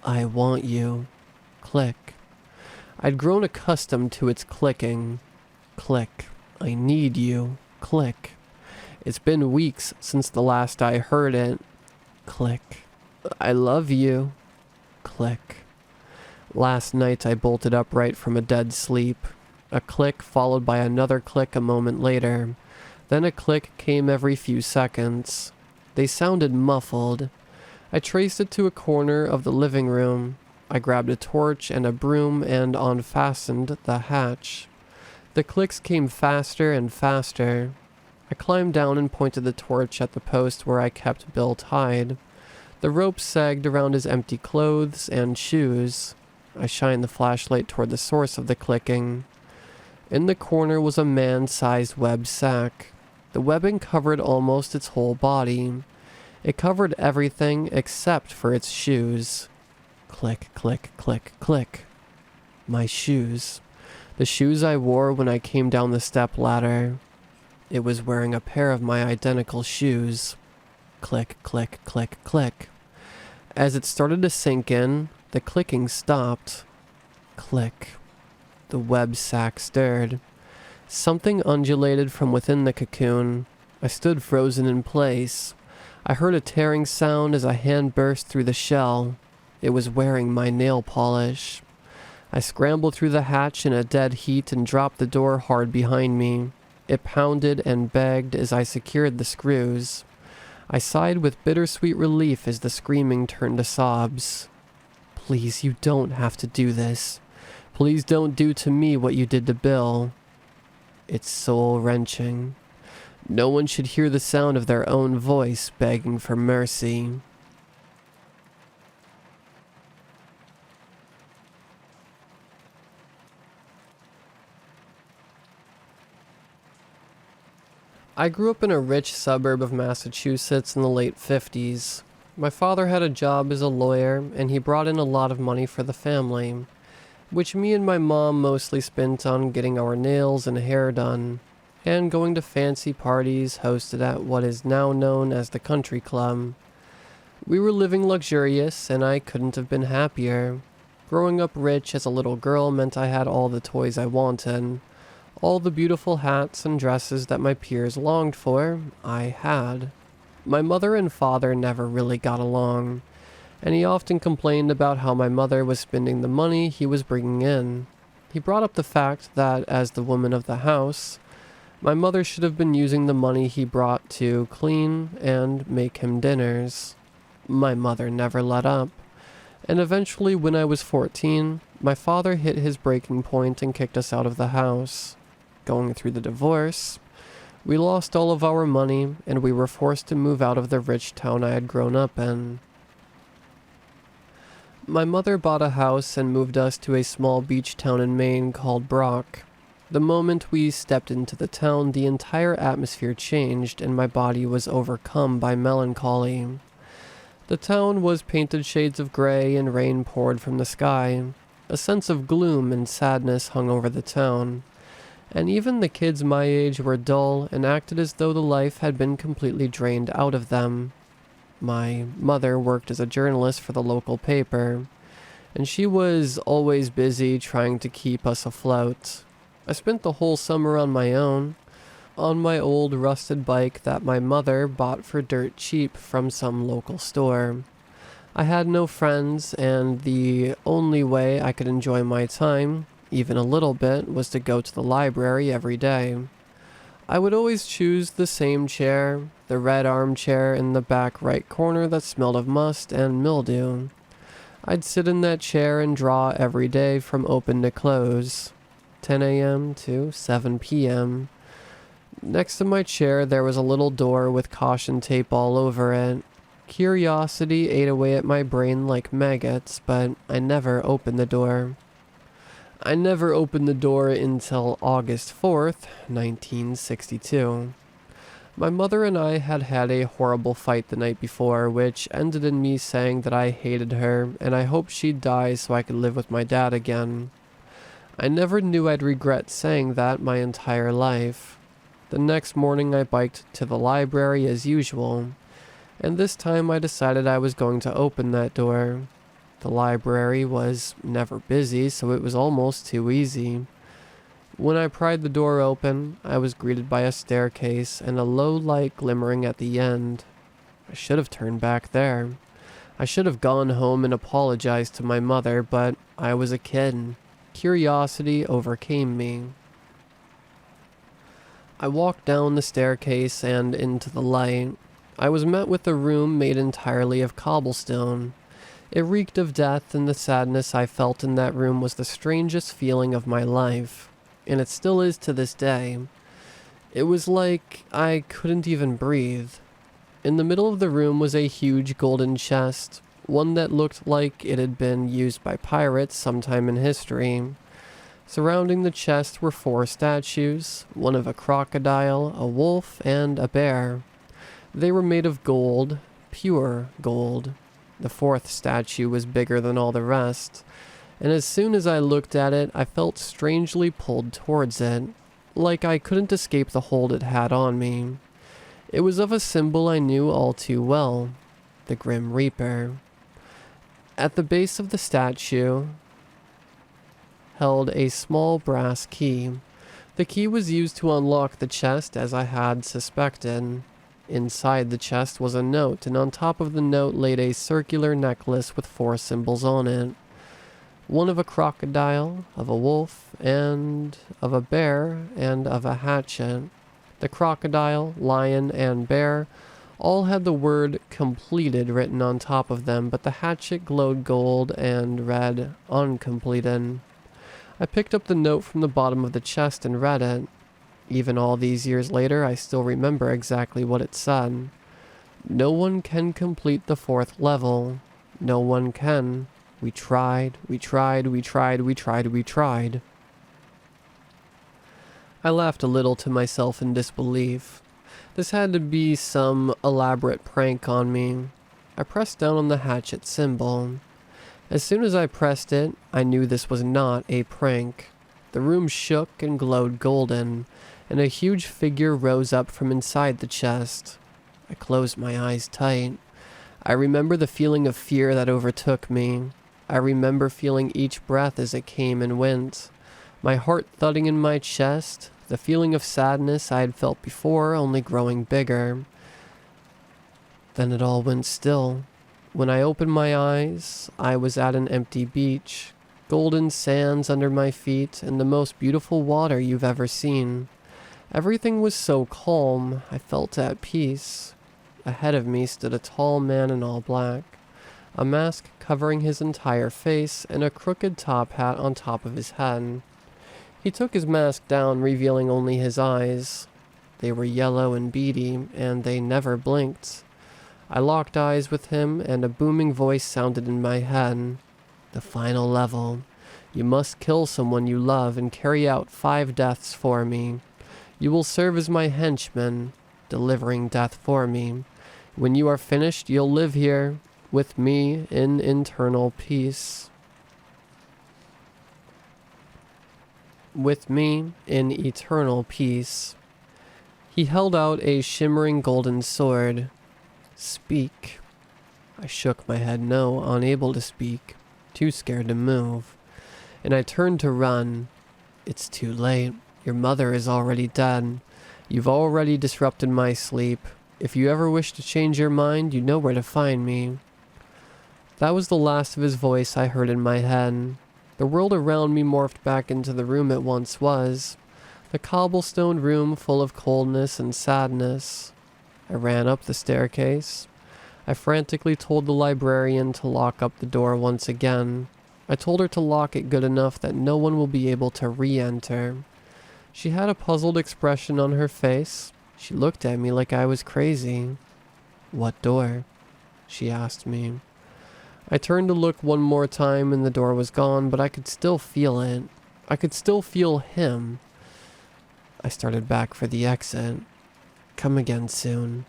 I want you. Click. I'd grown accustomed to its clicking. Click. I need you. Click. It's been weeks since the last I heard it. Click. I love you. Click. Last night I bolted upright from a dead sleep. A click followed by another click a moment later. Then a click came every few seconds. They sounded muffled. I traced it to a corner of the living room. I grabbed a torch and a broom and unfastened the hatch. The clicks came faster and faster. I climbed down and pointed the torch at the post where I kept Bill tied. The rope sagged around his empty clothes and shoes. I shined the flashlight toward the source of the clicking. In the corner was a man-sized web sack. The webbing covered almost its whole body. It covered everything except for its shoes. Click, click, click, click. My shoes. The shoes I wore when I came down the step ladder. It was wearing a pair of my identical shoes. Click, click, click, click. As it started to sink in, the clicking stopped. Click. The web sack stirred. Something undulated from within the cocoon. I stood frozen in place. I heard a tearing sound as a hand burst through the shell. It was wearing my nail polish. I scrambled through the hatch in a dead heat and dropped the door hard behind me. It pounded and begged as I secured the screws. I sighed with bittersweet relief as the screaming turned to sobs. Please, you don't have to do this. Please don't do to me what you did to Bill. It's soul-wrenching. No one should hear the sound of their own voice begging for mercy. I grew up in a rich suburb of Massachusetts in the late 50s. My father had a job as a lawyer, and he brought in a lot of money for the family, which me and my mom mostly spent on getting our nails and hair done, and going to fancy parties hosted at what is now known as the country club. We were living luxurious, and I couldn't have been happier. Growing up rich as a little girl meant I had all the toys I wanted. All the beautiful hats and dresses that my peers longed for, I had. My mother and father never really got along, and he often complained about how my mother was spending the money he was bringing in. He brought up the fact that, as the woman of the house, My mother should have been using the money he brought to clean and make him dinners. My mother never let up. And eventually, when I was 14, my father hit his breaking point and kicked us out of the house. Going through the divorce, we lost all of our money and we were forced to move out of the rich town I had grown up in. My mother bought a house and moved us to a small beach town in Maine called Brock. The moment we stepped into the town, the entire atmosphere changed and my body was overcome by melancholy. The town was painted shades of gray and rain poured from the sky. A sense of gloom and sadness hung over the town. And even the kids my age were dull and acted as though the life had been completely drained out of them. My mother worked as a journalist for the local paper, and she was always busy trying to keep us afloat. I spent the whole summer on my own, on my old rusted bike that my mother bought for dirt cheap from some local store. I had no friends, and the only way I could enjoy my time, even a little bit, was to go to the library every day. I would always choose the same chair, the red armchair in the back right corner that smelled of must and mildew. I'd sit in that chair and draw every day from open to close, 10 a.m. to 7 p.m. Next to my chair there was a little door with caution tape all over it. Curiosity ate away at my brain like maggots, but I never opened the door. I never opened the door until August 4th, 1962. My mother and I had had a horrible fight the night before, which ended in me saying that I hated her and I hoped she'd die so I could live with my dad again. I never knew I'd regret saying that my entire life. The next morning I biked to the library as usual, and this time I decided I was going to open that door. The library was never busy, so it was almost too easy. When I pried the door open, I was greeted by a staircase and a low light glimmering at the end. I should have turned back there. I should have gone home and apologized to my mother, but I was a kid. Curiosity overcame me. I walked down the staircase and into the light. I was met with a room made entirely of cobblestone. It reeked of death, and the sadness I felt in that room was the strangest feeling of my life, and it still is to this day. It was like I couldn't even breathe. In the middle of the room was a huge golden chest, one that looked like it had been used by pirates sometime in history. Surrounding the chest were 4 statues, one of a crocodile, a wolf, and a bear. They were made of gold, pure gold. The 4th statue was bigger than all the rest, and as soon as I looked at it, I felt strangely pulled towards it, like I couldn't escape the hold it had on me. It was of a symbol I knew all too well, the Grim Reaper. At the base of the statue held a small brass key. The key was used to unlock the chest, as I had suspected. Inside the chest was a note, and on top of the note laid a circular necklace with 4 symbols on it. One of a crocodile, of a wolf, and of a bear, and of a hatchet. The crocodile, lion, and bear all had the word completed written on top of them, but the hatchet glowed gold and read uncompleted. I picked up the note from the bottom of the chest and read it. Even all these years later, I still remember exactly what it said. No one can complete the 4th level. No one can. We tried, we tried, we tried, we tried, we tried. I laughed a little to myself in disbelief. This had to be some elaborate prank on me. I pressed down on the hatchet symbol. As soon as I pressed it, I knew this was not a prank. The room shook and glowed golden, and a huge figure rose up from inside the chest. I closed my eyes tight. I remember the feeling of fear that overtook me. I remember feeling each breath as it came and went. My heart thudding in my chest, the feeling of sadness I had felt before only growing bigger. Then it all went still. When I opened my eyes, I was at an empty beach, golden sands under my feet, and the most beautiful water you've ever seen. Everything was so calm, I felt at peace. Ahead of me stood a tall man in all black, a mask covering his entire face and a crooked top hat on top of his head. He took his mask down, revealing only his eyes. They were yellow and beady, and they never blinked. I locked eyes with him, and a booming voice sounded in my head. The final level. You must kill someone you love and carry out 5 deaths for me. You will serve as my henchman, delivering death for me. When you are finished, you'll live here with me in eternal peace. With me in eternal peace. He held out a shimmering golden sword. Speak. I shook my head no, unable to speak, too scared to move. And I turned to run. It's too late. Your mother is already dead. You've already disrupted my sleep. If you ever wish to change your mind, you know where to find me. That was the last of his voice I heard in my head. The world around me morphed back into the room it once was. The cobblestone room full of coldness and sadness. I ran up the staircase. I frantically told the librarian to lock up the door once again. I told her to lock it good enough that no one will be able to re-enter. She had a puzzled expression on her face. She looked at me like I was crazy. What door? She asked me. I turned to look one more time and the door was gone, but I could still feel it. I could still feel him. I started back for the exit. Come again soon.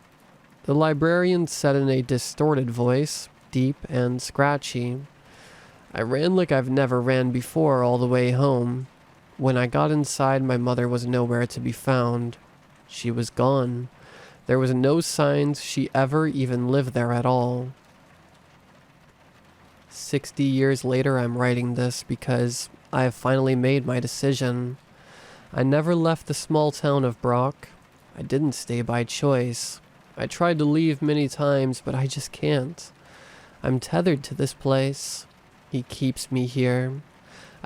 The librarian said in a distorted voice, deep and scratchy. I ran like I've never ran before all the way home. When I got inside, my mother was nowhere to be found. She was gone. There was no signs she ever even lived there at all. 60 years later, I'm writing this because I have finally made my decision. I never left the small town of Brock. I didn't stay by choice. I tried to leave many times, but I just can't. I'm tethered to this place. He keeps me here.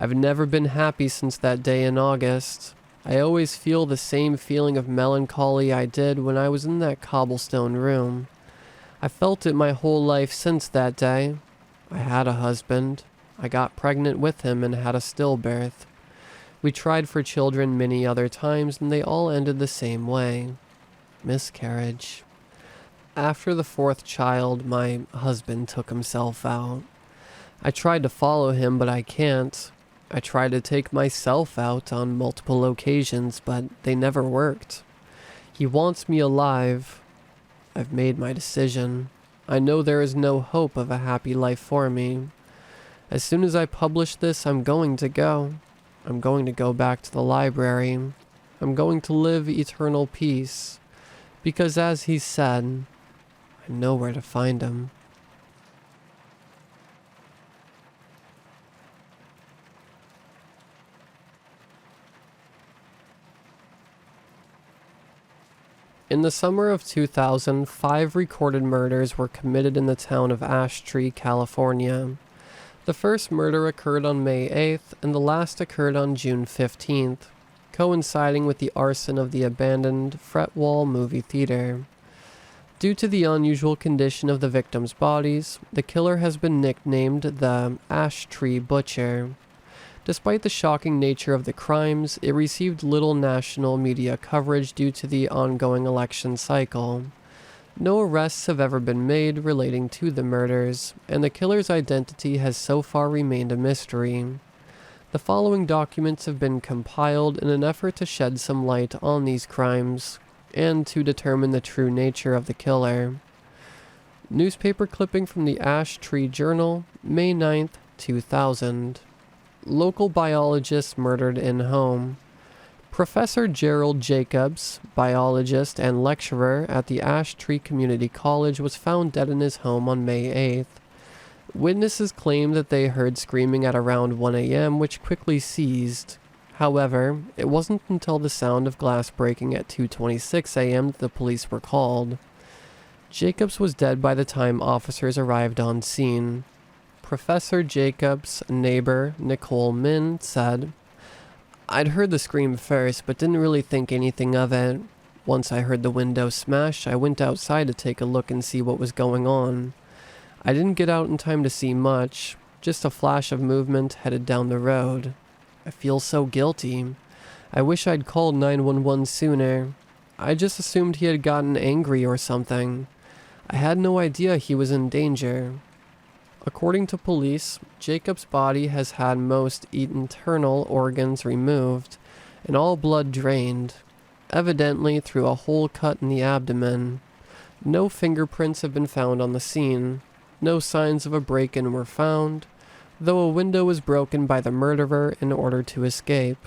I've never been happy since that day in August. I always feel the same feeling of melancholy I did when I was in that cobblestone room. I felt it my whole life since that day. I had a husband. I got pregnant with him and had a stillbirth. We tried for children many other times and they all ended the same way. Miscarriage. After the 4th child, my husband took himself out. I tried to follow him, but I can't. I tried to take myself out on multiple occasions, but they never worked. He wants me alive. I've made my decision. I know there is no hope of a happy life for me. As soon as I publish this, I'm going to go. I'm going to go back to the library. I'm going to live eternal peace. Because as he said, I know where to find him. In the summer of 2000, 5 recorded murders were committed in the town of Ash Tree, California. The first murder occurred on May 8th, and the last occurred on June 15th, coinciding with the arson of the abandoned Fretwall movie theater. Due to the unusual condition of the victims' bodies, the killer has been nicknamed the Ash Tree Butcher. Despite the shocking nature of the crimes, it received little national media coverage due to the ongoing election cycle. No arrests have ever been made relating to the murders, and the killer's identity has so far remained a mystery. The following documents have been compiled in an effort to shed some light on these crimes, and to determine the true nature of the killer. Newspaper clipping from the Ash Tree Journal, May 9th, 2000. Local biologist murdered in home. Professor Gerald Jacobs, biologist and lecturer at the Ash Tree Community College, was found dead in his home on May 8th. Witnesses claimed that they heard screaming at around 1 a.m., which quickly ceased. However, it wasn't until the sound of glass breaking at 2:26 a.m. that the police were called. Jacobs was dead by the time officers arrived on scene. Professor Jacobs' neighbor, Nicole Min, said, I'd heard the scream first, but didn't really think anything of it. Once I heard the window smash, I went outside to take a look and see what was going on. I didn't get out in time to see much, just a flash of movement headed down the road. I feel so guilty. I wish I'd called 911 sooner. I just assumed he had gotten angry or something. I had no idea he was in danger. According to police, Jacob's body has had most internal organs removed and all blood drained, evidently through a hole cut in the abdomen. No fingerprints have been found on the scene. No signs of a break-in were found, though a window was broken by the murderer in order to escape.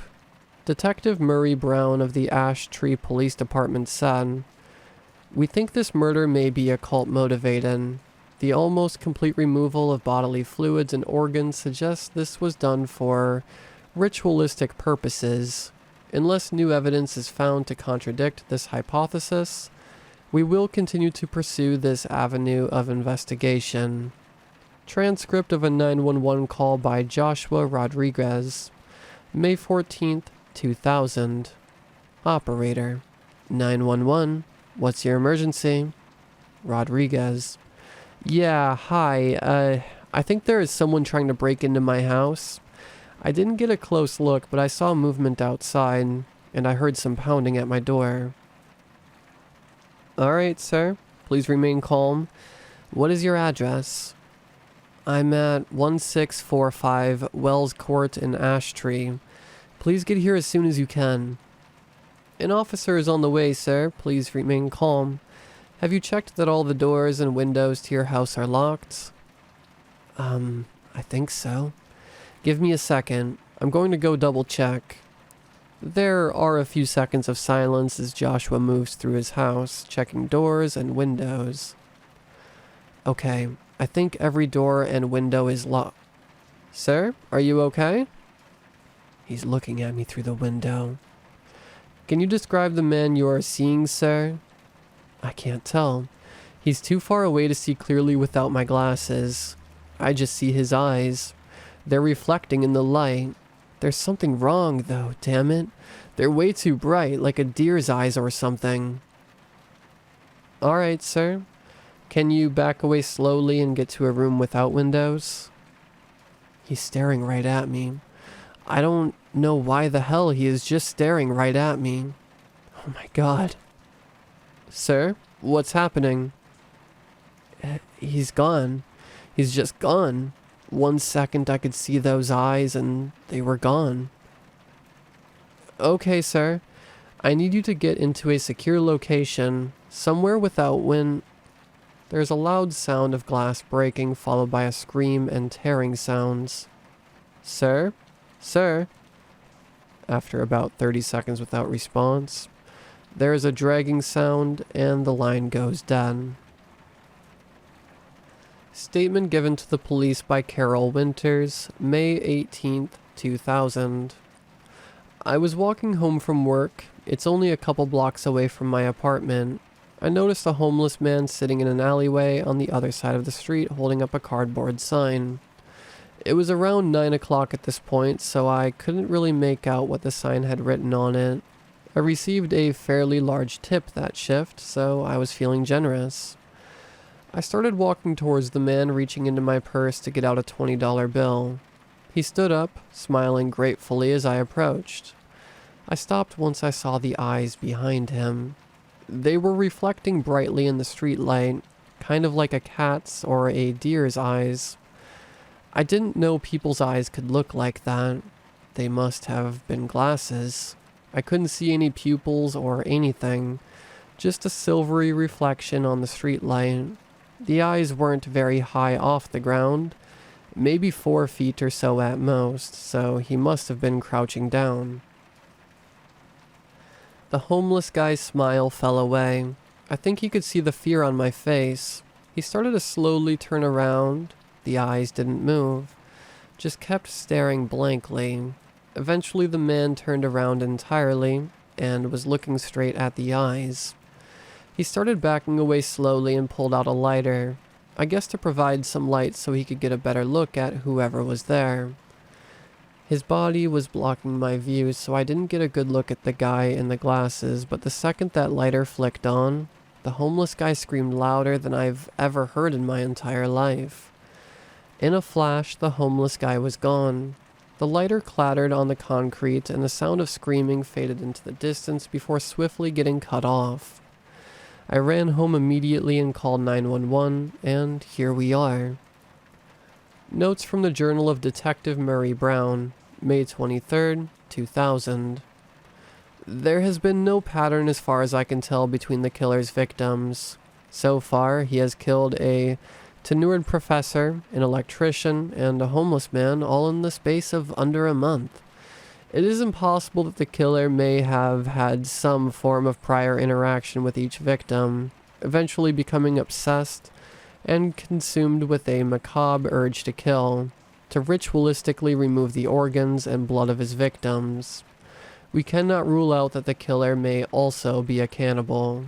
Detective Murray Brown of the Ash Tree Police Department said, "We think this murder may be occult motivated. The almost complete removal of bodily fluids and organs suggests this was done for ritualistic purposes. Unless new evidence is found to contradict this hypothesis, we will continue to pursue this avenue of investigation." Transcript of a 911 call by Joshua Rodriguez, May 14th, 2000. Operator: 911, what's your emergency? Rodriguez: Yeah, hi, I think there is someone trying to break into my house. I didn't get a close look, but I saw movement outside, and I heard some pounding at my door. Alright, sir. Please remain calm. What is your address? I'm at 1645 Wells Court in Ash Tree. Please get here as soon as you can. An officer is on the way, sir. Please remain calm. Have you checked that all the doors and windows to your house are locked? I think so. Give me a second. I'm going to go double check. There are a few seconds of silence as Joshua moves through his house, checking doors and windows. Okay, I think every door and window is locked. Sir, are you okay? He's looking at me through the window. Can you describe the man you are seeing, sir? I can't tell. He's too far away to see clearly without my glasses. I just see his eyes. They're reflecting in the light. There's something wrong, though, damn it. They're way too bright, like a deer's eyes or something. Alright, sir. Can you back away slowly and get to a room without windows? He's staring right at me. I don't know why the hell he is just staring right at me. Oh my god. Sir, what's happening? He's gone. He's just gone. 1 second I could see those eyes and they were gone. Okay, sir. I need you to get into a secure location, somewhere without wind. There's a loud sound of glass breaking, followed by a scream and tearing sounds. Sir? Sir? After about 30 seconds without response, there is a dragging sound and the line goes dead. Statement given to the police by Carol Winters, May 18th, 2000. I was walking home from work. It's only a couple blocks away from my apartment. I noticed a homeless man sitting in an alleyway on the other side of the street holding up a cardboard sign. It was around 9 o'clock at this point, so I couldn't really make out what the sign had written on it. I received a fairly large tip that shift, so I was feeling generous. I started walking towards the man, reaching into my purse to get out a $20 bill. He stood up, smiling gratefully as I approached. I stopped once I saw the eyes behind him. They were reflecting brightly in the streetlight, kind of like a cat's or a deer's eyes. I didn't know people's eyes could look like that. They must have been glasses. I couldn't see any pupils or anything, just a silvery reflection on the streetlight. The eyes weren't very high off the ground, maybe 4 feet or so at most, so he must have been crouching down. The homeless guy's smile fell away. I think he could see the fear on my face. He started to slowly turn around. The eyes didn't move, just kept staring blankly. Eventually the man turned around entirely and was looking straight at the eyes. He started backing away slowly and pulled out a lighter, I guess to provide some light so he could get a better look at whoever was there. His body was blocking my view, so I didn't get a good look at the guy in the glasses, but the second that lighter flicked on, the homeless guy screamed louder than I've ever heard in my entire life. In a flash, the homeless guy was gone. The lighter clattered on the concrete, and the sound of screaming faded into the distance before swiftly getting cut off. I ran home immediately and called 911, and here we are. Notes from the Journal of Detective Murray Brown, May 23rd, 2000. There has been no pattern as far as I can tell between the killer's victims. So far, he has killed a tenured professor, an electrician, and a homeless man all in the space of under a month. It is impossible that the killer may have had some form of prior interaction with each victim, eventually becoming obsessed and consumed with a macabre urge to kill, to ritualistically remove the organs and blood of his victims. We cannot rule out that the killer may also be a cannibal.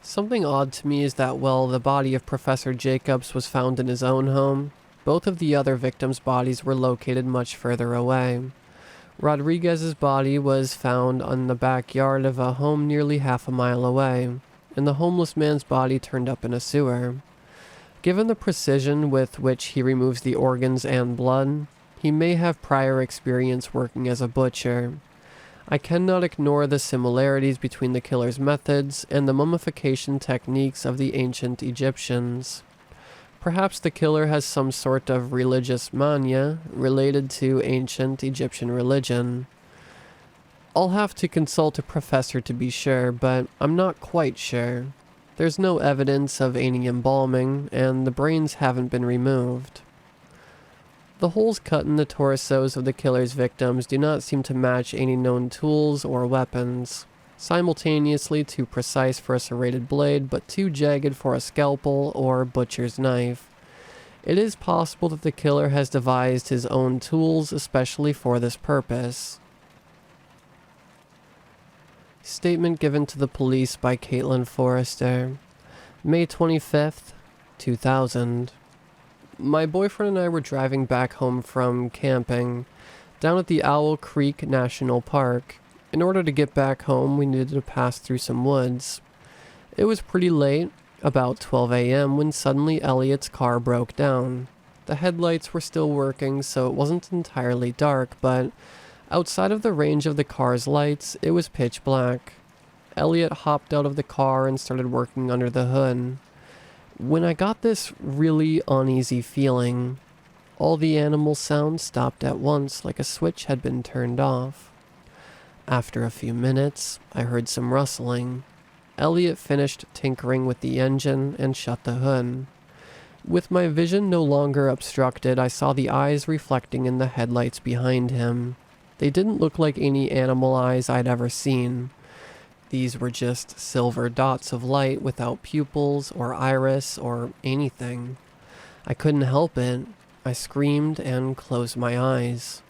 Something odd to me is that while the body of Professor Jacobs was found in his own home, both of the other victims' bodies were located much further away. Rodriguez's body was found in the backyard of a home nearly half a mile away, and the homeless man's body turned up in a sewer. Given the precision with which he removes the organs and blood, he may have prior experience working as a butcher. I cannot ignore the similarities between the killer's methods and the mummification techniques of the ancient Egyptians. Perhaps the killer has some sort of religious mania related to ancient Egyptian religion. I'll have to consult a professor to be sure, but I'm not quite sure. There's no evidence of any embalming, and the brains haven't been removed. The holes cut in the torsos of the killer's victims do not seem to match any known tools or weapons. Simultaneously too precise for a serrated blade, but too jagged for a scalpel or butcher's knife. It is possible that the killer has devised his own tools especially for this purpose. Statement given to the police by Caitlin Forrester, May 25th, 2000. My boyfriend and I were driving back home from camping down at the Owl Creek National Park. In order to get back home, we needed to pass through some woods. It was pretty late, about 12 a.m., when suddenly Elliot's car broke down. The headlights were still working, so it wasn't entirely dark, but outside of the range of the car's lights, it was pitch black. Elliot hopped out of the car and started working under the hood. When I got this really uneasy feeling, all the animal sounds stopped at once like a switch had been turned off. After a few minutes, I heard some rustling. Elliot finished tinkering with the engine and shut the hood. With my vision no longer obstructed, I saw the eyes reflecting in the headlights behind him. They didn't look like any animal eyes I'd ever seen. These were just silver dots of light without pupils or iris or anything. I couldn't help it. I screamed and closed my eyes.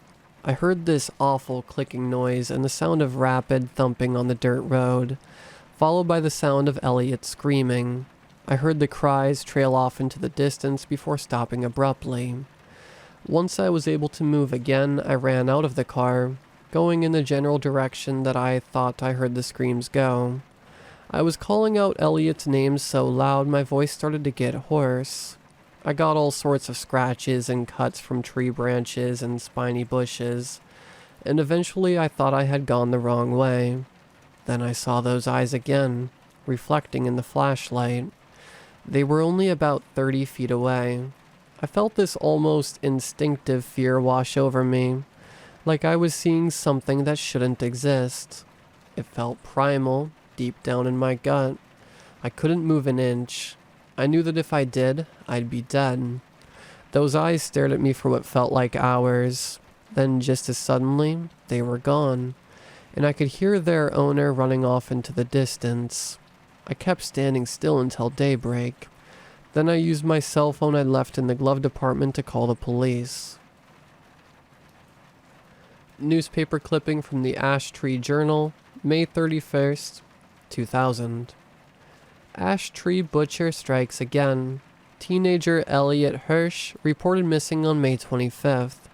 I heard this awful clicking noise and the sound of rapid thumping on the dirt road, followed by the sound of Elliot screaming. I heard the cries trail off into the distance before stopping abruptly. Once I was able to move again, I ran out of the car, going in the general direction that I thought I heard the screams go. I was calling out Elliot's name so loud my voice started to get hoarse. I got all sorts of scratches and cuts from tree branches and spiny bushes, and eventually I thought I had gone the wrong way. Then I saw those eyes again, reflecting in the flashlight. They were only about 30 feet away. I felt this almost instinctive fear wash over me, like I was seeing something that shouldn't exist. It felt primal, deep down in my gut. I couldn't move an inch. I knew that if I did, I'd be dead. Those eyes stared at me for what felt like hours. Then just as suddenly, they were gone, and I could hear their owner running off into the distance. I kept standing still until daybreak. Then I used my cell phone I'd left in the glove department to call the police. Newspaper clipping from the Ash Tree Journal, May 31st, 2000. Ash Tree Butcher strikes again. Teenager Elliot Hirsch, reported missing on May 25th,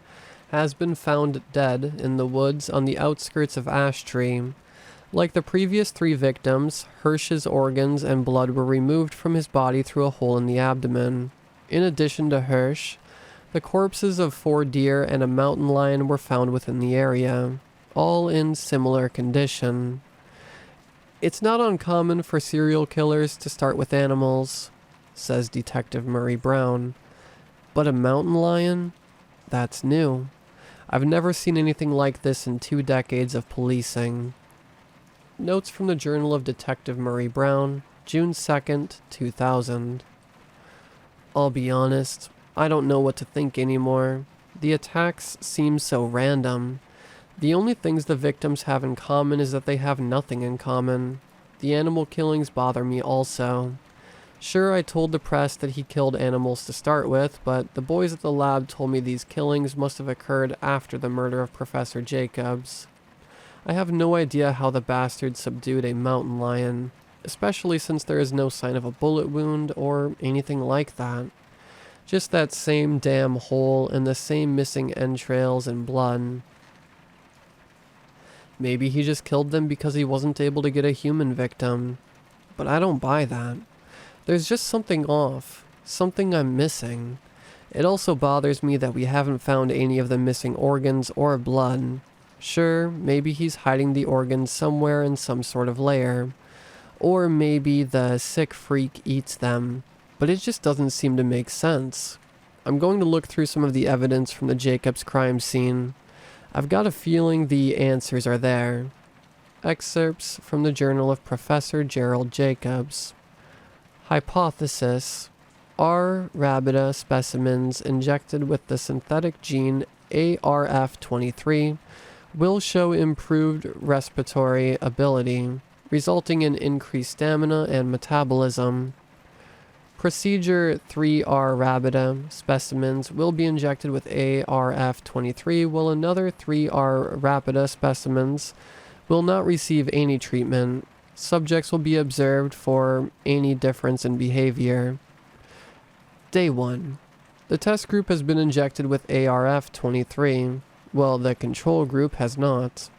has been found dead in the woods on the outskirts of Ashtree. Like the previous 3 victims, Hirsch's organs and blood were removed from his body through a hole in the abdomen. In addition to Hirsch, the corpses of 4 deer and a mountain lion were found within the area, all in similar condition. It's not uncommon for serial killers to start with animals, says Detective Murray Brown. But a mountain lion? That's new. I've never seen anything like this in 2 decades of policing. Notes from the Journal of Detective Murray Brown, June 2nd, 2000. I'll be honest, I don't know what to think anymore. The attacks seem so random. The only things the victims have in common is that they have nothing in common. The animal killings bother me also. Sure, I told the press that he killed animals to start with, but the boys at the lab told me these killings must have occurred after the murder of Professor Jacobs. I have no idea how the bastard subdued a mountain lion, especially since there is no sign of a bullet wound or anything like that. Just that same damn hole and the same missing entrails and blood. Maybe he just killed them because he wasn't able to get a human victim. But I don't buy that. There's just something off. Something I'm missing. It also bothers me that we haven't found any of the missing organs or blood. Sure, maybe he's hiding the organs somewhere in some sort of lair. Or maybe the sick freak eats them. But it just doesn't seem to make sense. I'm going to look through some of the evidence from the Jacobs crime scene. I've got a feeling the answers are there. Excerpts from the Journal of Professor Gerald Jacobs. Hypothesis: R. rabida specimens injected with the synthetic gene ARF23 will show improved respiratory ability, resulting in increased stamina and metabolism. Procedure: 3R rabida specimens will be injected with ARF23, while another 3R rabida specimens will not receive any treatment. Subjects will be observed for any difference in behavior. Day 1. The test group has been injected with ARF23, while the control group has not.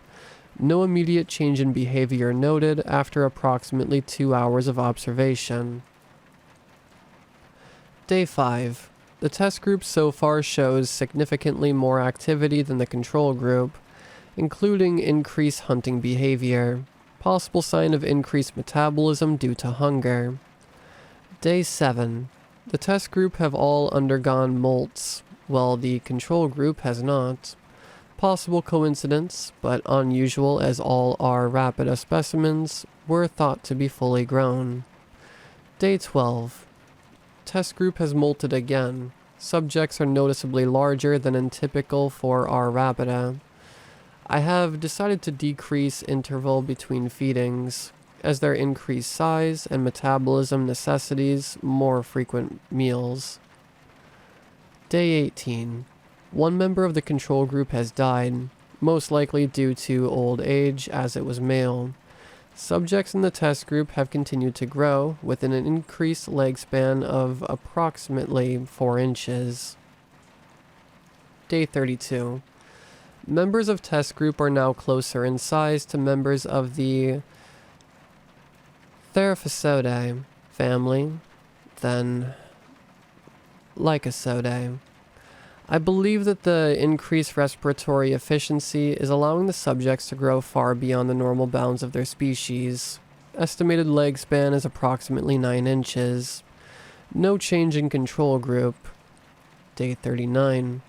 No immediate change in behavior noted after approximately 2 hours of observation. Day 5. The test group so far shows significantly more activity than the control group, including increased hunting behavior, possible sign of increased metabolism due to hunger. Day 7. The test group have all undergone molts, while the control group has not. Possible coincidence, but unusual as all R. rabida specimens were thought to be fully grown. Day 12. Test group has molted again. Subjects are noticeably larger than in typical for R. rabida. I have decided to decrease interval between feedings, as their increased size and metabolism necessitates more frequent meals. Day 18. One member of the control group has died, most likely due to old age as it was male. Subjects in the test group have continued to grow, with an increased leg span of approximately 4 inches. Day 32. Members of test group are now closer in size to members of the Thyrephosidae family than Lycosidae. I believe that the increased respiratory efficiency is allowing the subjects to grow far beyond the normal bounds of their species. Estimated leg span is approximately 9 inches. No change in control group. Day 39.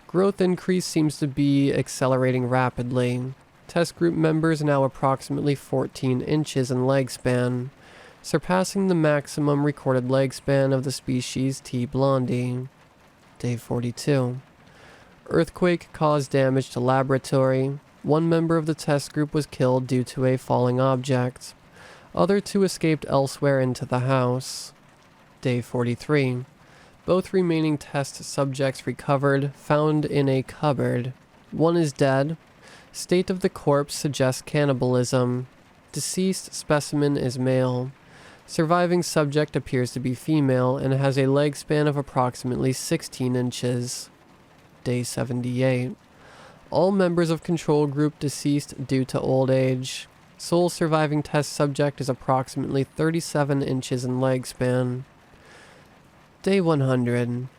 Growth increase seems to be accelerating rapidly. Test group members now approximately 14 inches in leg span, surpassing the maximum recorded leg span of the species T. blondie. Day 42. Earthquake caused damage to laboratory. One member of the test group was killed due to a falling object. Other 2 escaped elsewhere into the house. Day 43. Both remaining test subjects recovered, found in a cupboard. One is dead. State of the corpse suggests cannibalism. Deceased specimen is male. Surviving subject appears to be female and has a leg span of approximately 16 inches. Day 78. All members of control group deceased due to old age. Sole surviving test subject is approximately 37 inches in leg span. Day 100.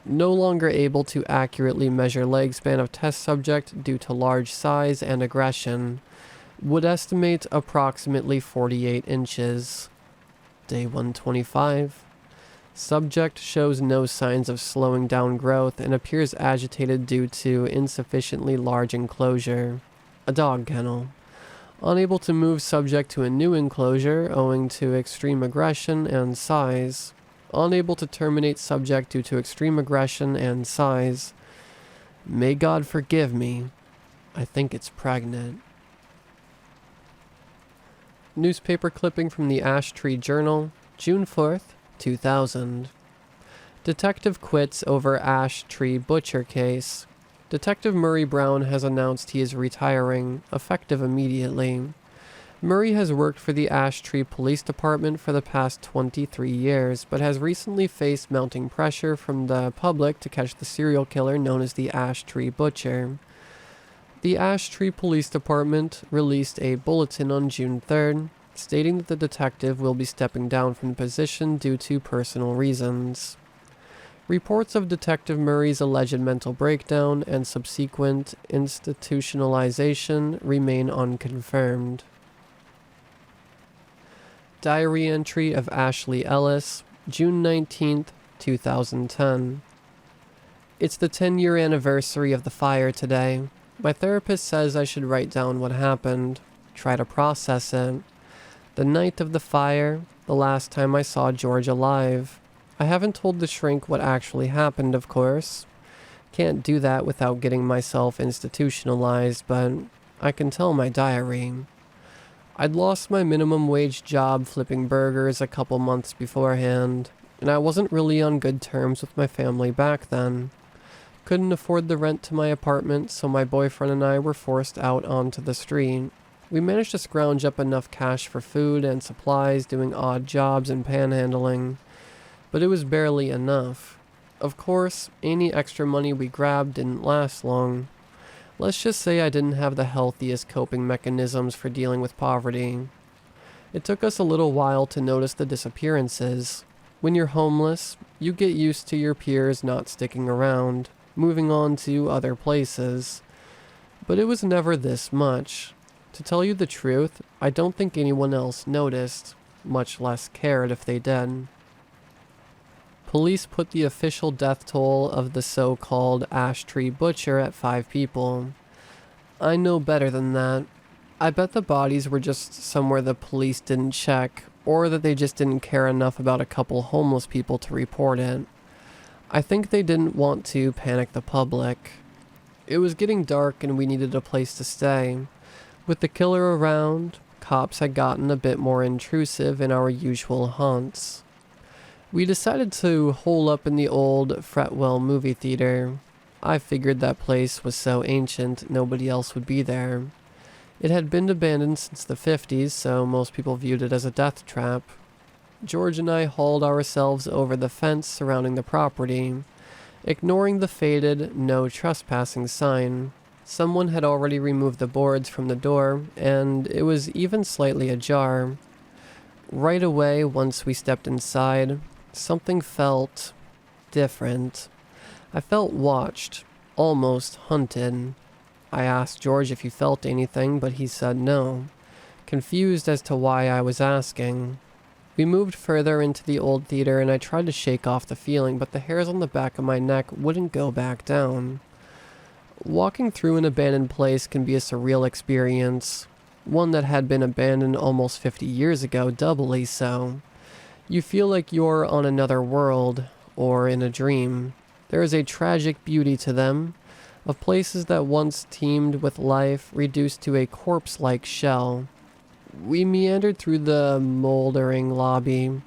No longer able to accurately measure leg span of test subject due to large size and aggression. Would estimate approximately 48 inches. Day 125. Subject shows no signs of slowing down growth and appears agitated due to insufficiently large enclosure. A dog kennel. Unable to move subject to a new enclosure owing to extreme aggression and size. Unable to terminate subject due to extreme aggression and size. May God forgive me. I think it's pregnant. Newspaper clipping from the Ash Tree Journal, June 4th, 2000. Detective quits over Ash Tree Butcher case. Detective Murray Brown has announced he is retiring, effective immediately. Murray has worked for the Ash Tree Police Department for the past 23 years, but has recently faced mounting pressure from the public to catch the serial killer known as the Ash Tree Butcher. The Ash Tree Police Department released a bulletin on June 3rd, stating that the detective will be stepping down from the position due to personal reasons. Reports of Detective Murray's alleged mental breakdown and subsequent institutionalization remain unconfirmed. Diary entry of Ashley Ellis, June 19th, 2010. It's the 10-year anniversary of the fire today. My therapist says I should write down what happened, try to process it. The night of the fire, the last time I saw George alive. I haven't told the shrink what actually happened, of course. Can't do that without getting myself institutionalized, but I can tell my diary. I'd lost my minimum wage job flipping burgers a couple months beforehand, and I wasn't really on good terms with my family back then. Couldn't afford the rent to my apartment, so my boyfriend and I were forced out onto the street. We managed to scrounge up enough cash for food and supplies, doing odd jobs and panhandling, but it was barely enough. Of course, any extra money we grabbed didn't last long. Let's just say I didn't have the healthiest coping mechanisms for dealing with poverty. It took us a little while to notice the disappearances. When you're homeless, you get used to your peers not sticking around, moving on to other places. But it was never this much. To tell you the truth, I don't think anyone else noticed, much less cared if they did. Police put the official death toll of the so-called Ash Tree Butcher at 5 people. I know better than that. I bet the bodies were just somewhere the police didn't check, or that they just didn't care enough about a couple homeless people to report it. I think they didn't want to panic the public. It was getting dark and we needed a place to stay. With the killer around, cops had gotten a bit more intrusive in our usual haunts. We decided to hole up in the old Fretwell movie theater. I figured that place was so ancient nobody else would be there. It had been abandoned since the 50s, so most people viewed it as a death trap. George and I hauled ourselves over the fence surrounding the property, ignoring the faded "no trespassing" sign. Someone had already removed the boards from the door, and it was even slightly ajar. Right away, once we stepped inside, something felt different. I felt watched, almost hunted. I asked George if he felt anything, but he said no, confused as to why I was asking. We moved further into the old theater and I tried to shake off the feeling, but the hairs on the back of my neck wouldn't go back down. Walking through an abandoned place can be a surreal experience, one that had been abandoned almost 50 years ago, doubly so. You feel like you're on another world, or in a dream. There is a tragic beauty to them, of places that once teemed with life reduced to a corpse-like shell. We meandered through the moldering lobby,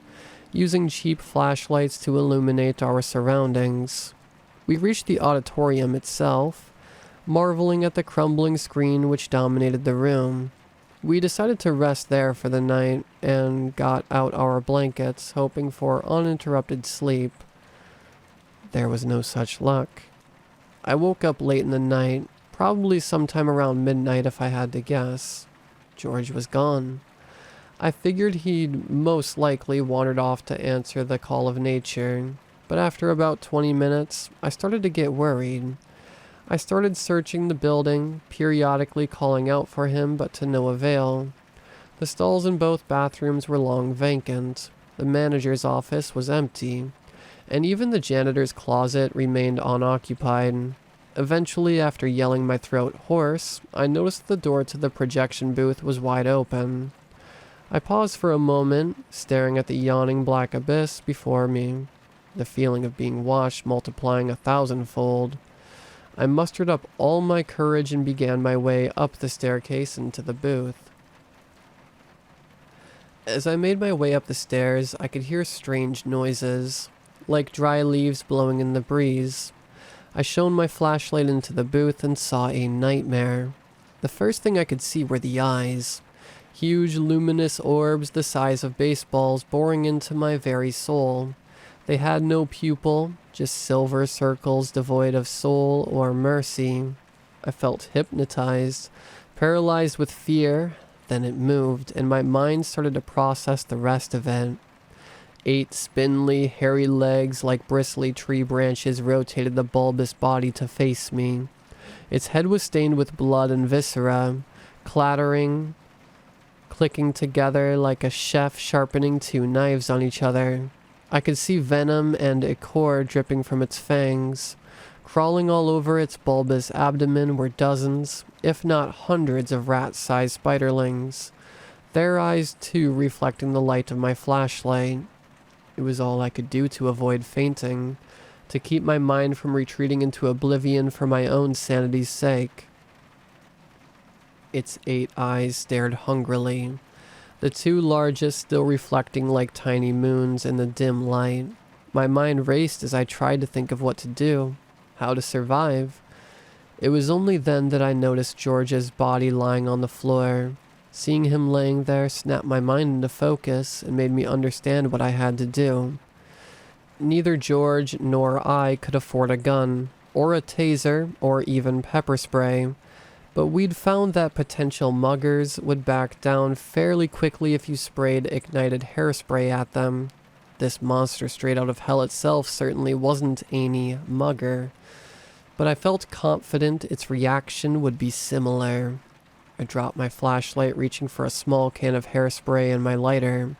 using cheap flashlights to illuminate our surroundings. We reached the auditorium itself, marveling at the crumbling screen which dominated the room. We decided to rest there for the night and got out our blankets, hoping for uninterrupted sleep. There was no such luck. I woke up late in the night, probably sometime around midnight if I had to guess. George was gone. I figured he'd most likely wandered off to answer the call of nature, but after about 20 minutes, I started to get worried. I started searching the building, periodically calling out for him, but to no avail. The stalls in both bathrooms were long vacant. The manager's office was empty, and even the janitor's closet remained unoccupied. Eventually, after yelling my throat hoarse, I noticed the door to the projection booth was wide open. I paused for a moment, staring at the yawning black abyss before me, the feeling of being watched multiplying 1,000-fold. I mustered up all my courage and began my way up the staircase into the booth. As I made my way up the stairs, I could hear strange noises, like dry leaves blowing in the breeze. I shone my flashlight into the booth and saw a nightmare. The first thing I could see were the eyes. Huge luminous orbs the size of baseballs boring into my very soul. They had no pupil, just silver circles devoid of soul or mercy. I felt hypnotized, paralyzed with fear. Then it moved, and my mind started to process the rest of it. 8 spindly, hairy legs like bristly tree branches rotated the bulbous body to face me. Its head was stained with blood and viscera, clattering, clicking together like a chef sharpening 2 knives on each other. I could see venom and ichor dripping from its fangs. Crawling all over its bulbous abdomen were dozens, if not hundreds of rat-sized spiderlings, their eyes too reflecting the light of my flashlight. It was all I could do to avoid fainting, to keep my mind from retreating into oblivion for my own sanity's sake. Its 8 eyes stared hungrily, the 2 largest still reflecting like tiny moons in the dim light. My mind raced as I tried to think of what to do, how to survive. It was only then that I noticed George's body lying on the floor. Seeing him laying there snapped my mind into focus and made me understand what I had to do. Neither George nor I could afford a gun, or a taser, or even pepper spray, but we'd found that potential muggers would back down fairly quickly if you sprayed ignited hairspray at them. This monster straight out of hell itself certainly wasn't any mugger, but I felt confident its reaction would be similar. I dropped my flashlight, reaching for a small can of hairspray and my lighter.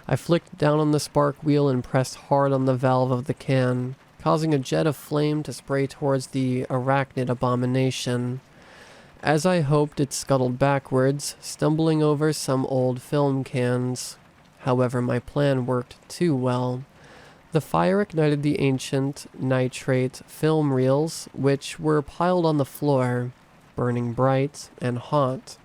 I flicked down on the spark wheel and pressed hard on the valve of the can, causing a jet of flame to spray towards the arachnid abomination. As I hoped, it scuttled backwards, stumbling over some old film cans. However, my plan worked too well. The fire ignited the ancient nitrate film reels, which were piled on the floor, burning bright and hot.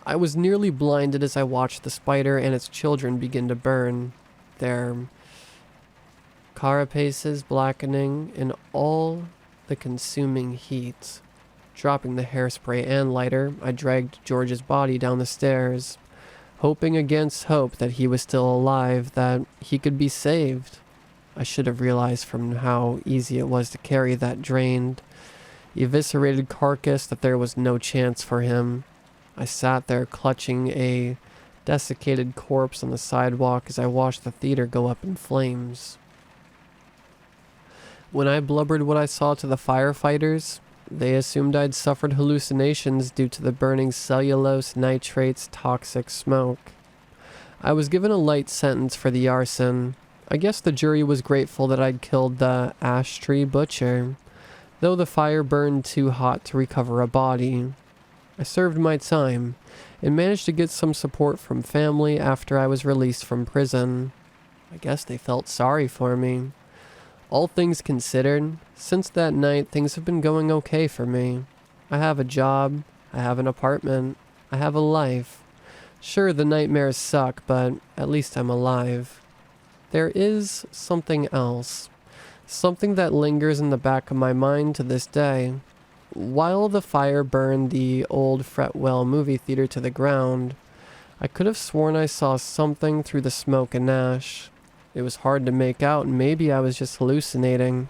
I was nearly blinded as I watched the spider and its children begin to burn, their carapaces blackening in all the consuming heat. Dropping the hairspray and lighter, I dragged George's body down the stairs, hoping against hope that he was still alive, that he could be saved. I should have realized from how easy it was to carry that drained, eviscerated carcass that there was no chance for him. I sat there clutching a desiccated corpse on the sidewalk as I watched the theater go up in flames. When I blubbered what I saw to the firefighters, they assumed I'd suffered hallucinations due to the burning cellulose nitrate's toxic smoke. I was given a light sentence for the arson. I guess the jury was grateful that I'd killed the ash tree butcher, though the fire burned too hot to recover a body. I served my time and managed to get some support from family after I was released from prison. I guess they felt sorry for me. All things considered, since that night things have been going okay for me. I have a job, I have an apartment, I have a life. Sure, the nightmares suck, but at least I'm alive. There is something else. Something that lingers in the back of my mind to this day. While the fire burned the old Fretwell movie theater to the ground, I could have sworn I saw something through the smoke and ash. It was hard to make out, and maybe I was just hallucinating,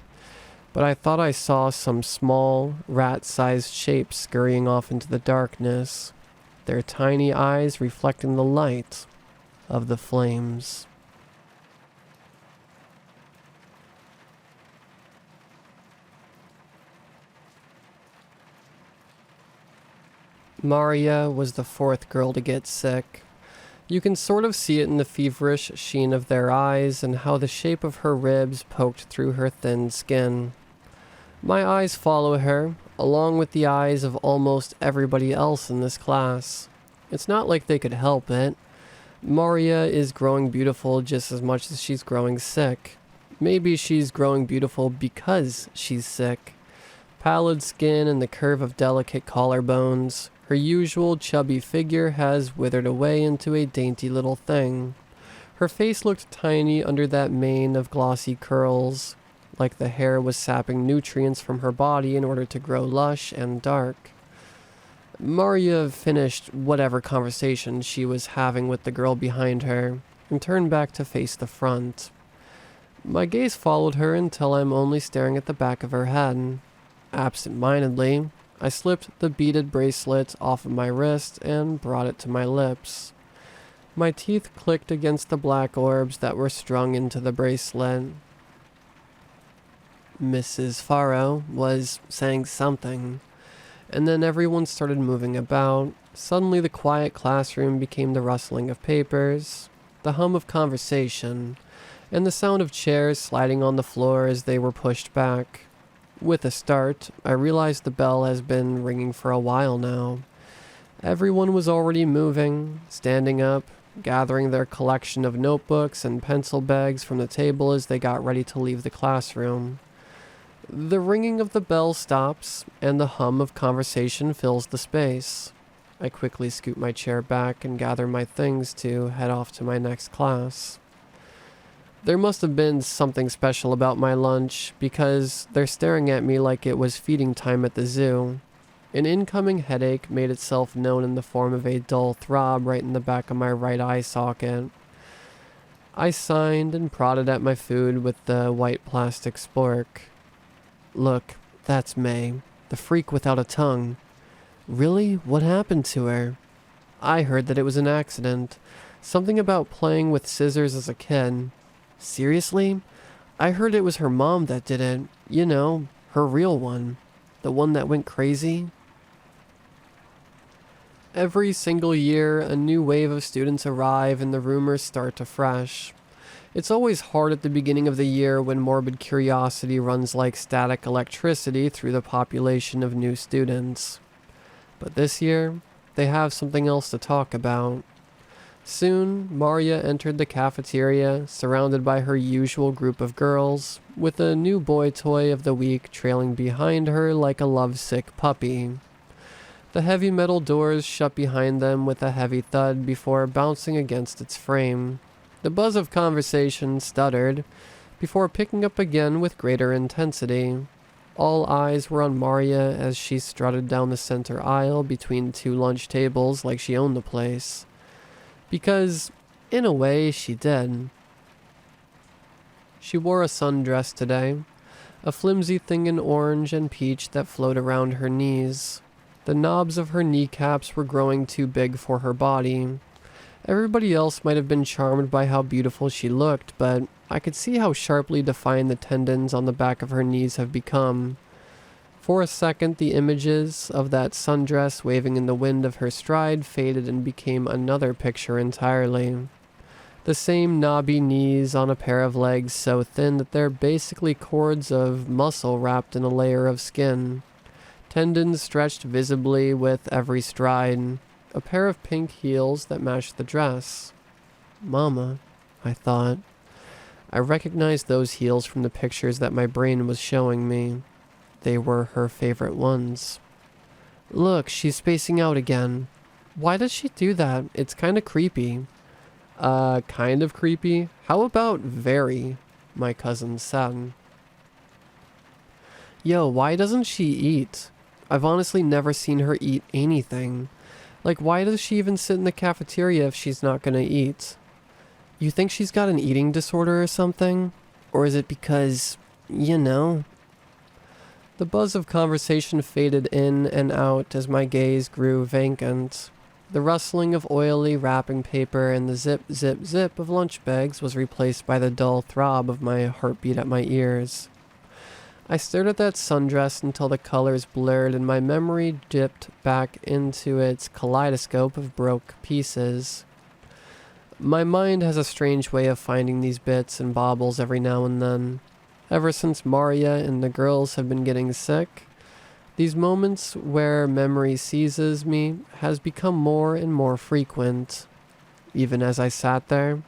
but I thought I saw some small, rat-sized shapes scurrying off into the darkness, their tiny eyes reflecting the light of the flames. Maria was the fourth girl to get sick. You can sort of see it in the feverish sheen of their eyes and how the shape of her ribs poked through her thin skin. My eyes follow her, along with the eyes of almost everybody else in this class. It's not like they could help it. Maria is growing beautiful just as much as she's growing sick. Maybe she's growing beautiful because she's sick. Pallid skin and the curve of delicate collarbones, her usual chubby figure has withered away into a dainty little thing. Her face looked tiny under that mane of glossy curls, like the hair was sapping nutrients from her body in order to grow lush and dark. Maria finished whatever conversation she was having with the girl behind her and turned back to face the front. My gaze followed her until I'm only staring at the back of her head. Absent-mindedly, I slipped the beaded bracelet off of my wrist and brought it to my lips. My teeth clicked against the black orbs that were strung into the bracelet. Mrs. Farrow was saying something, and then everyone started moving about. Suddenly the quiet classroom became the rustling of papers, the hum of conversation, and the sound of chairs sliding on the floor as they were pushed back. With a start, I realized the bell has been ringing for a while now. Everyone was already moving, standing up, gathering their collection of notebooks and pencil bags from the table as they got ready to leave the classroom. The ringing of the bell stops, and the hum of conversation fills the space. I quickly scoot my chair back and gather my things to head off to my next class. There must have been something special about my lunch, because they're staring at me like it was feeding time at the zoo. An incoming headache made itself known in the form of a dull throb right in the back of my right eye socket. I signed and prodded at my food with the white plastic spork. Look, that's May, the freak without a tongue. Really? What happened to her? I heard that it was an accident. Something about playing with scissors as a kid. Seriously? I heard it was her mom that did it. You know, her real one. The one that went crazy. Every single year, a new wave of students arrive and the rumors start afresh. It's always hard at the beginning of the year when morbid curiosity runs like static electricity through the population of new students. But this year, they have something else to talk about. Soon, Maria entered the cafeteria, surrounded by her usual group of girls, with a new boy toy of the week trailing behind her like a lovesick puppy. The heavy metal doors shut behind them with a heavy thud before bouncing against its frame. The buzz of conversation stuttered, before picking up again with greater intensity. All eyes were on Maria as she strutted down the center aisle between two lunch tables like she owned the place. Because, in a way, she did. She wore a sundress today, a flimsy thing in orange and peach that flowed around her knees. The knobs of her kneecaps were growing too big for her body. Everybody else might have been charmed by how beautiful she looked, but I could see how sharply defined the tendons on the back of her knees have become. For a second, the images of that sundress waving in the wind of her stride faded and became another picture entirely. The same knobby knees on a pair of legs so thin that they're basically cords of muscle wrapped in a layer of skin. Tendons stretched visibly with every stride. A pair of pink heels that matched the dress. Mama, I thought. I recognized those heels from the pictures that my brain was showing me. They were her favorite ones. Look, she's spacing out again. Why does she do that? It's kind of creepy. Kind of creepy? How about very? My cousin said. Yo, why doesn't she eat? I've honestly never seen her eat anything. Like, why does she even sit in the cafeteria if she's not gonna eat? You think she's got an eating disorder or something? Or is it because, you know? The buzz of conversation faded in and out as my gaze grew vacant. The rustling of oily wrapping paper and the zip, zip, zip of lunch bags was replaced by the dull throb of my heartbeat at my ears. I stared at that sundress until the colors blurred and my memory dipped back into its kaleidoscope of broke pieces. My mind has a strange way of finding these bits and baubles every now and then. Ever since Maria and the girls have been getting sick, these moments where memory seizes me has become more and more frequent. Even as I sat there,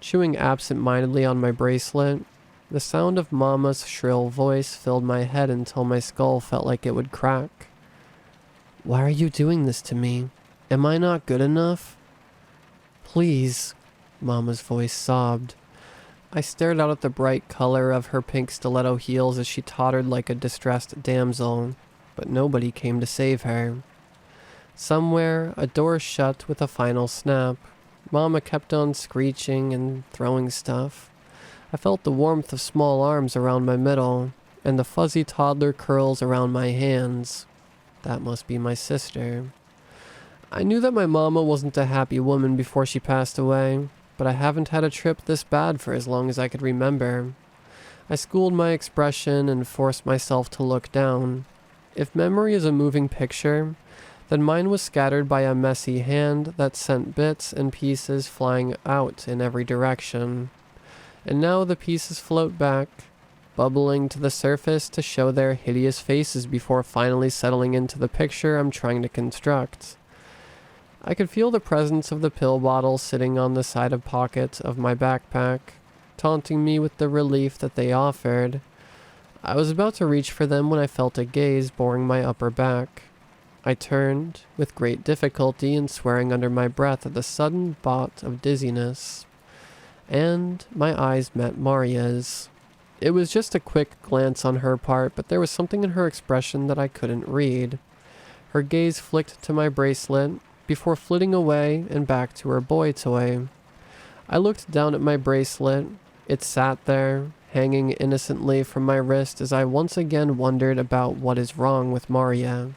chewing absent-mindedly on my bracelet, the sound of Mama's shrill voice filled my head until my skull felt like it would crack. Why are you doing this to me? Am I not good enough? Please, Mama's voice sobbed. I stared out at the bright color of her pink stiletto heels as she tottered like a distressed damsel, but nobody came to save her. Somewhere, a door shut with a final snap. Mama kept on screeching and throwing stuff. I felt the warmth of small arms around my middle, and the fuzzy toddler curls around my hands. That must be my sister. I knew that my mama wasn't a happy woman before she passed away, but I haven't had a trip this bad for as long as I could remember. I schooled my expression and forced myself to look down. If memory is a moving picture, then mine was scattered by a messy hand that sent bits and pieces flying out in every direction. And now the pieces float back, bubbling to the surface to show their hideous faces before finally settling into the picture I'm trying to construct. I could feel the presence of the pill bottle sitting on the side of pocket of my backpack, taunting me with the relief that they offered. I was about to reach for them when I felt a gaze boring my upper back. I turned, with great difficulty and swearing under my breath at the sudden bout of dizziness. And my eyes met Maria's. It was just a quick glance on her part, but there was something in her expression that I couldn't read. Her gaze flicked to my bracelet, before flitting away and back to her boy toy. I looked down at my bracelet. It sat there, hanging innocently from my wrist as I once again wondered about what is wrong with Maria.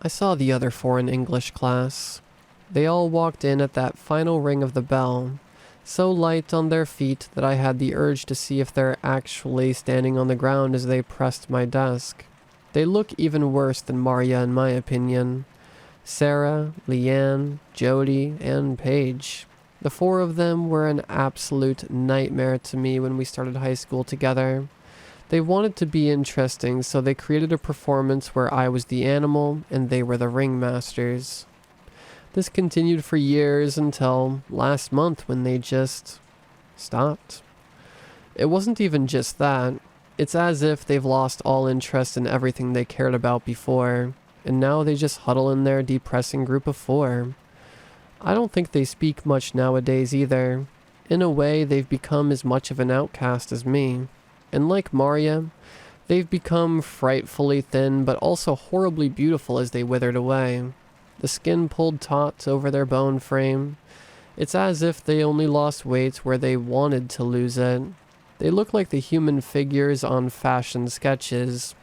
I saw the other four in English class. They all walked in at that final ring of the bell, so light on their feet that I had the urge to see if they're actually standing on the ground as they pressed my desk. They look even worse than Maria in my opinion. Sarah, Leanne, Jody, and Paige. The four of them were an absolute nightmare to me when we started high school together. They wanted to be interesting, so they created a performance where I was the animal and they were the ringmasters. This continued for years until last month when they just stopped. It wasn't even just that. It's as if they've lost all interest in everything they cared about before, and now they just huddle in their depressing group of four. I don't think they speak much nowadays either. In a way, they've become as much of an outcast as me. And like Maria, they've become frightfully thin but also horribly beautiful as they withered away. The skin pulled taut over their bone frame. It's as if they only lost weight where they wanted to lose it. They look like the human figures on fashion sketches,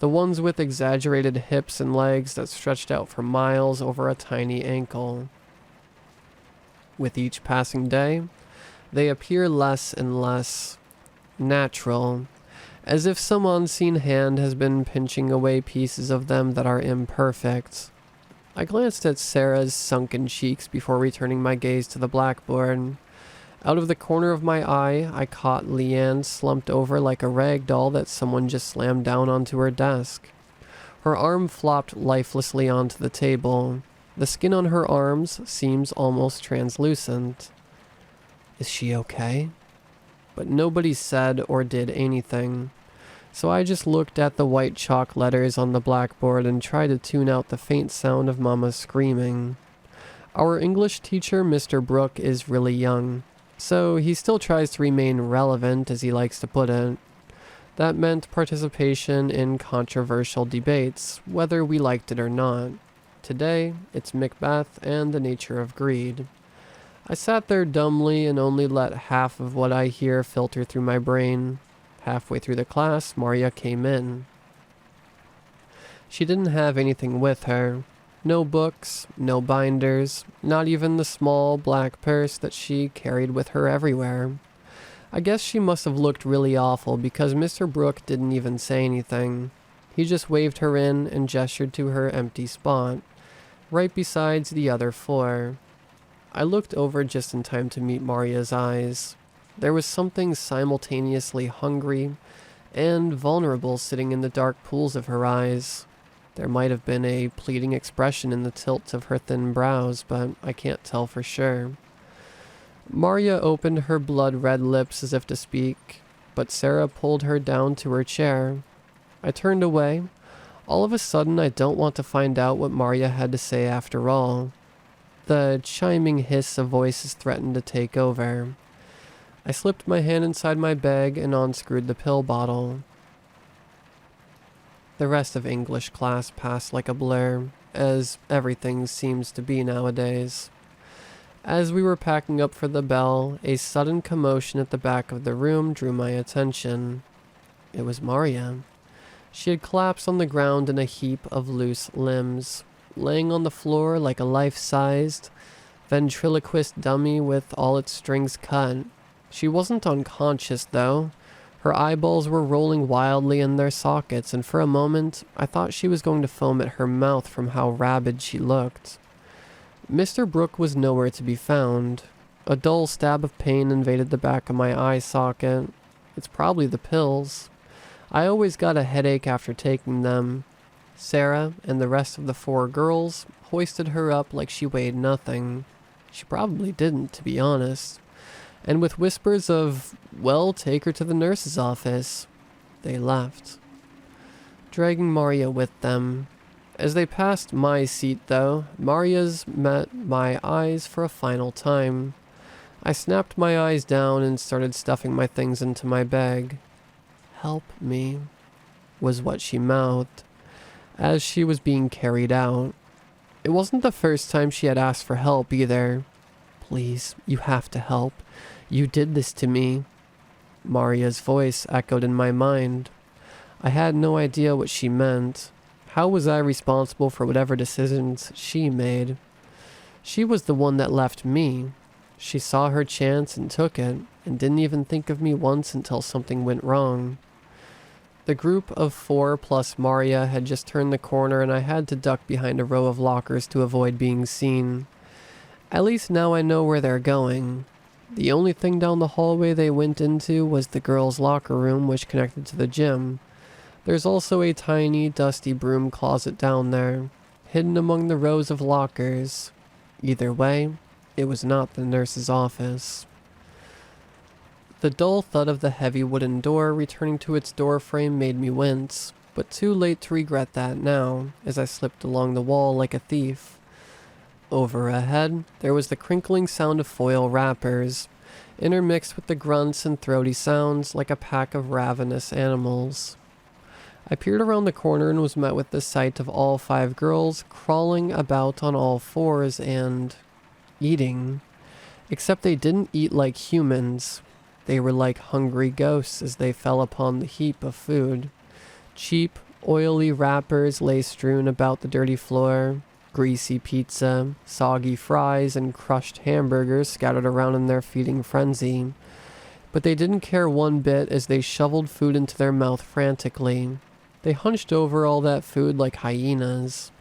the ones with exaggerated hips and legs that stretched out for miles over a tiny ankle. With each passing day, they appear less and less natural, as if some unseen hand has been pinching away pieces of them that are imperfect. I glanced at Sarah's sunken cheeks before returning my gaze to the blackboard. Out of the corner of my eye, I caught Leanne slumped over like a rag doll that someone just slammed down onto her desk. Her arm flopped lifelessly onto the table. The skin on her arms seems almost translucent. Is she okay? But nobody said or did anything. So I just looked at the white chalk letters on the blackboard and tried to tune out the faint sound of Mama screaming. Our English teacher, Mr. Brooke, is really young, so he still tries to remain relevant, as he likes to put it. That meant participation in controversial debates, whether we liked it or not. Today, it's Macbeth and the nature of greed. I sat there dumbly and only let half of what I hear filter through my brain. Halfway through the class, Maria came in. She didn't have anything with her. No books, no binders, not even the small black purse that she carried with her everywhere. I guess she must have looked really awful because Mr. Brooke didn't even say anything. He just waved her in and gestured to her empty spot, right beside the other four. I looked over just in time to meet Maria's eyes. There was something simultaneously hungry and vulnerable sitting in the dark pools of her eyes. There might have been a pleading expression in the tilt of her thin brows, but I can't tell for sure. Maria opened her blood-red lips as if to speak, but Sarah pulled her down to her chair. I turned away. All of a sudden, I don't want to find out what Maria had to say after all. The chiming hiss of voices threatened to take over. I slipped my hand inside my bag and unscrewed the pill bottle. The rest of English class passed like a blur, as everything seems to be nowadays. As we were packing up for the bell, a sudden commotion at the back of the room drew my attention. It was Maria. She had collapsed on the ground in a heap of loose limbs, laying on the floor like a life-sized ventriloquist dummy with all its strings cut. She wasn't unconscious, though. Her eyeballs were rolling wildly in their sockets, and for a moment, I thought she was going to foam at her mouth from how rabid she looked. Mr. Brooke was nowhere to be found. A dull stab of pain invaded the back of my eye socket. It's probably the pills. I always got a headache after taking them. Sarah and the rest of the four girls hoisted her up like she weighed nothing. She probably didn't, to be honest. And with whispers of, "Well, take her to the nurse's office," they left, dragging Maria with them. As they passed my seat, though, Maria's met my eyes for a final time. I snapped my eyes down and started stuffing my things into my bag. "Help me," was what she mouthed, as she was being carried out. It wasn't the first time she had asked for help, either. "Please, you have to help. You did this to me." Maria's voice echoed in my mind. I had no idea what she meant. How was I responsible for whatever decisions she made? She was the one that left me. She saw her chance and took it, and didn't even think of me once until something went wrong. The group of four plus Maria had just turned the corner, and I had to duck behind a row of lockers to avoid being seen. At least now I know where they're going. The only thing down the hallway they went into was the girls' locker room, which connected to the gym. There's also a tiny, dusty broom closet down there, hidden among the rows of lockers. Either way, it was not the nurse's office. The dull thud of the heavy wooden door returning to its doorframe made me wince, but too late to regret that now, as I slipped along the wall like a thief. Over ahead, there was the crinkling sound of foil wrappers, intermixed with the grunts and throaty sounds like a pack of ravenous animals. I peered around the corner and was met with the sight of all five girls crawling about on all fours and eating. Except they didn't eat like humans. They were like hungry ghosts as they fell upon the heap of food. Cheap, oily wrappers lay strewn about the dirty floor. Greasy pizza, soggy fries, and crushed hamburgers scattered around in their feeding frenzy. But they didn't care one bit as they shoveled food into their mouth frantically. They hunched over all that food like hyenas.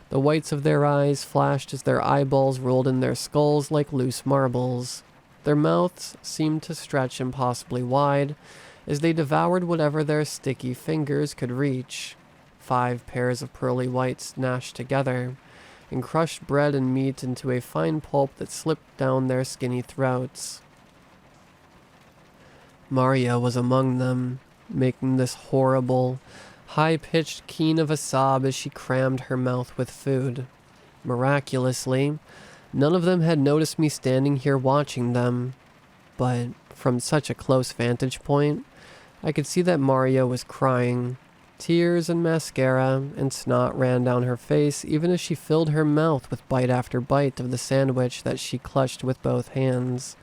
The whites of their eyes flashed as their eyeballs rolled in their skulls like loose marbles. Their mouths seemed to stretch impossibly wide as they devoured whatever their sticky fingers could reach. 5 pairs of pearly whites gnashed together, and crushed bread and meat into a fine pulp that slipped down their skinny throats. Maria was among them, making this horrible, high-pitched keen of a sob as she crammed her mouth with food. Miraculously, none of them had noticed me standing here watching them, but from such a close vantage point, I could see that Maria was crying. Tears and mascara and snot ran down her face even as she filled her mouth with bite after bite of the sandwich that she clutched with both hands.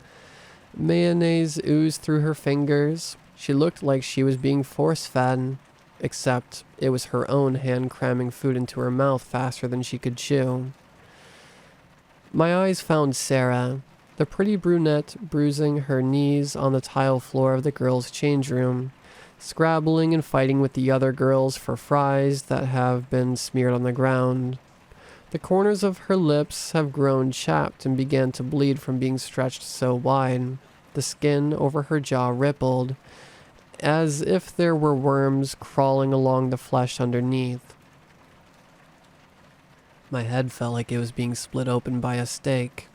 Mayonnaise oozed through her fingers. She looked like she was being force-fed, except it was her own hand cramming food into her mouth faster than she could chew. My eyes found Sarah, the pretty brunette bruising her knees on the tile floor of the girls' change room, scrabbling and fighting with the other girls for fries that have been smeared on the ground. The corners of her lips have grown chapped and began to bleed from being stretched so wide. The skin over her jaw rippled, as if there were worms crawling along the flesh underneath. My head felt like it was being split open by a steak.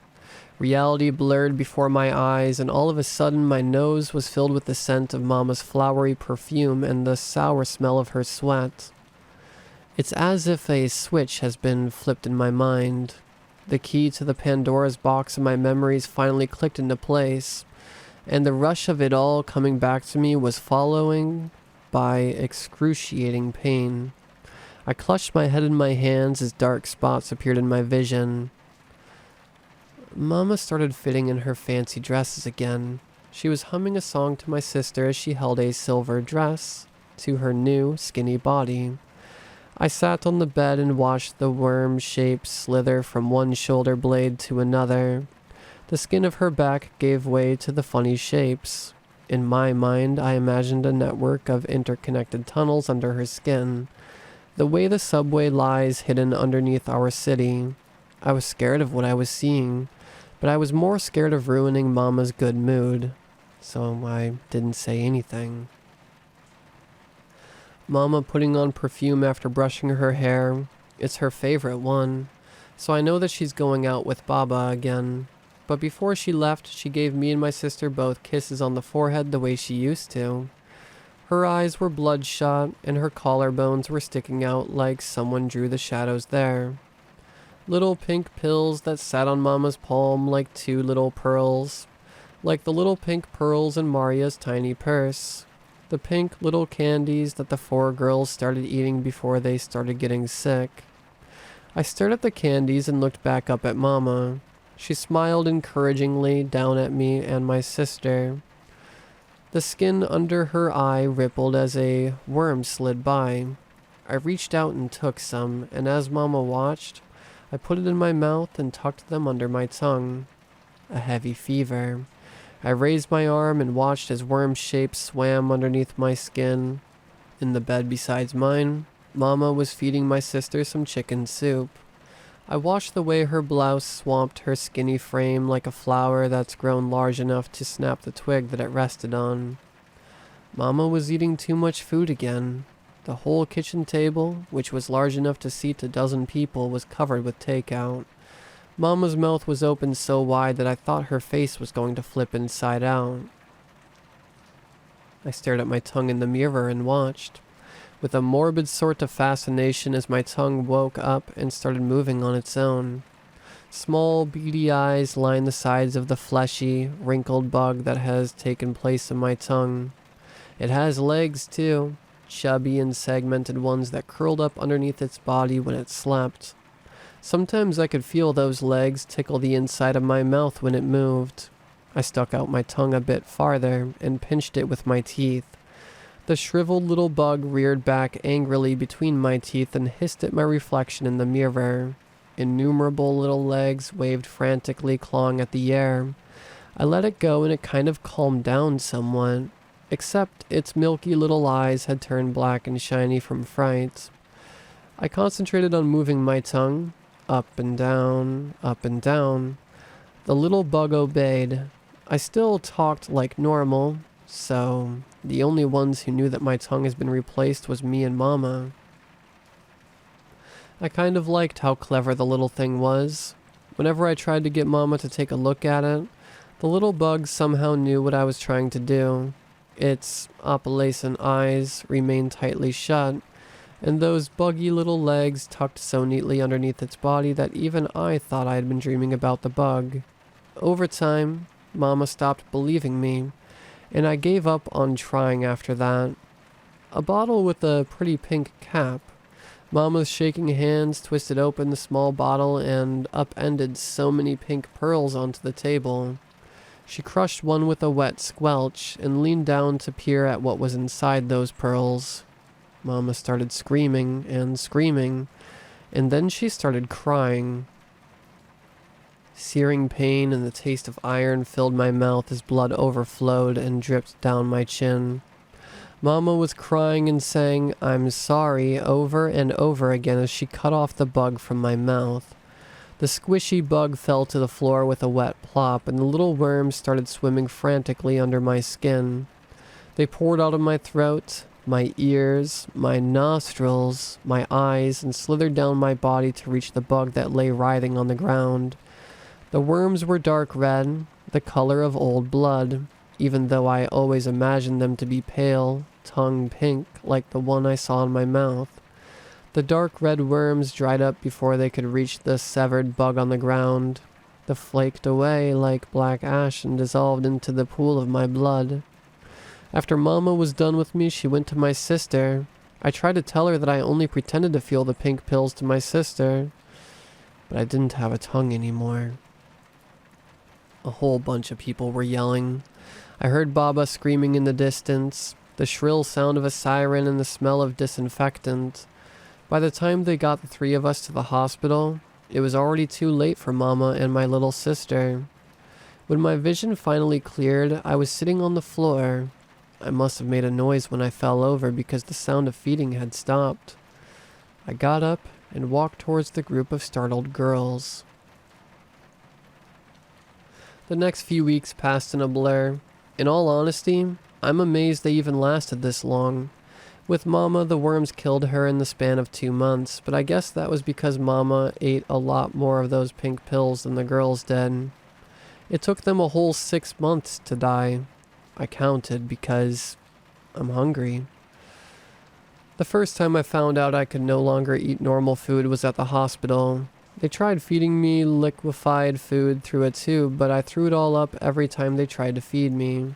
Reality blurred before my eyes, and all of a sudden my nose was filled with the scent of Mama's flowery perfume and the sour smell of her sweat. It's as if a switch has been flipped in my mind. The key to the Pandora's box of my memories finally clicked into place, and the rush of it all coming back to me was followed by excruciating pain. I clutched my head in my hands as dark spots appeared in my vision. Mama started fitting in her fancy dresses again. She was humming a song to my sister as she held a silver dress to her new, skinny body. I sat on the bed and watched the worm shape slither from one shoulder blade to another. The skin of her back gave way to the funny shapes. In my mind, I imagined a network of interconnected tunnels under her skin, the way the subway lies hidden underneath our city. I was scared of what I was seeing, but I was more scared of ruining Mama's good mood, so I didn't say anything. Mama putting on perfume after brushing her hair. It's her favorite one, so I know that she's going out with Baba again. But before she left, she gave me and my sister both kisses on the forehead the way she used to. Her eyes were bloodshot, and her collarbones were sticking out like someone drew the shadows there. Little pink pills that sat on Mama's palm like two little pearls, like the little pink pearls in Maria's tiny purse. The pink little candies that the four girls started eating before they started getting sick. I stared at the candies and looked back up at Mama. She smiled encouragingly down at me and my sister. The skin under her eye rippled as a worm slid by. I reached out and took some, and as Mama watched, I put it in my mouth and tucked them under my tongue. A heavy fever. I raised my arm and watched as worm shapes swam underneath my skin. In the bed beside mine, Mama was feeding my sister some chicken soup. I watched the way her blouse swamped her skinny frame like a flower that's grown large enough to snap the twig that it rested on. Mama was eating too much food again. The whole kitchen table, which was large enough to seat a dozen people, was covered with takeout. Mama's mouth was open so wide that I thought her face was going to flip inside out. I stared at my tongue in the mirror and watched, with a morbid sort of fascination as my tongue woke up and started moving on its own. Small, beady eyes lined the sides of the fleshy, wrinkled bug that has taken place in my tongue. It has legs, too. Chubby and segmented ones that curled up underneath its body when it slept. Sometimes I could feel those legs tickle the inside of my mouth when it moved. I stuck out my tongue a bit farther and pinched it with my teeth. The shriveled little bug reared back angrily between my teeth and hissed at my reflection in the mirror. Innumerable little legs waved frantically, clawing at the air. I let it go and it kind of calmed down somewhat, except its milky little eyes had turned black and shiny from fright. I concentrated on moving my tongue, up and down, up and down. The little bug obeyed. I still talked like normal, so the only ones who knew that my tongue has been replaced was me and Mama. I kind of liked how clever the little thing was. Whenever I tried to get Mama to take a look at it, the little bug somehow knew what I was trying to do. Its opalescent eyes remained tightly shut, and those buggy little legs tucked so neatly underneath its body that even I thought I had been dreaming about the bug. Over time, Mama stopped believing me, and I gave up on trying after that. A bottle with a pretty pink cap. Mama's shaking hands twisted open the small bottle and upended so many pink pearls onto the table. She crushed one with a wet squelch and leaned down to peer at what was inside those pearls. Mama started screaming and screaming, and then she started crying. Searing pain and the taste of iron filled my mouth as blood overflowed and dripped down my chin. Mama was crying and saying, "I'm sorry," over and over again as she cut off the bug from my mouth. The squishy bug fell to the floor with a wet plop, and the little worms started swimming frantically under my skin. They poured out of my throat, my ears, my nostrils, my eyes, and slithered down my body to reach the bug that lay writhing on the ground. The worms were dark red, the color of old blood, even though I always imagined them to be pale, tongue pink, like the one I saw in my mouth. The dark red worms dried up before they could reach the severed bug on the ground. They flaked away like black ash and dissolved into the pool of my blood. After Mama was done with me, she went to my sister. I tried to tell her that I only pretended to feel the pink pills to my sister, but I didn't have a tongue anymore. A whole bunch of people were yelling. I heard Baba screaming in the distance, the shrill sound of a siren and the smell of disinfectant. By the time they got the three of us to the hospital, it was already too late for Mama and my little sister. When my vision finally cleared, I was sitting on the floor. I must have made a noise when I fell over because the sound of feeding had stopped. I got up and walked towards the group of startled girls. The next few weeks passed in a blur. In all honesty, I'm amazed they even lasted this long. With Mama, the worms killed her in the span of 2 months, but I guess that was because Mama ate a lot more of those pink pills than the girls did. It took them a whole 6 months to die. I counted because I'm hungry. The first time I found out I could no longer eat normal food was at the hospital. They tried feeding me liquefied food through a tube, but I threw it all up every time they tried to feed me.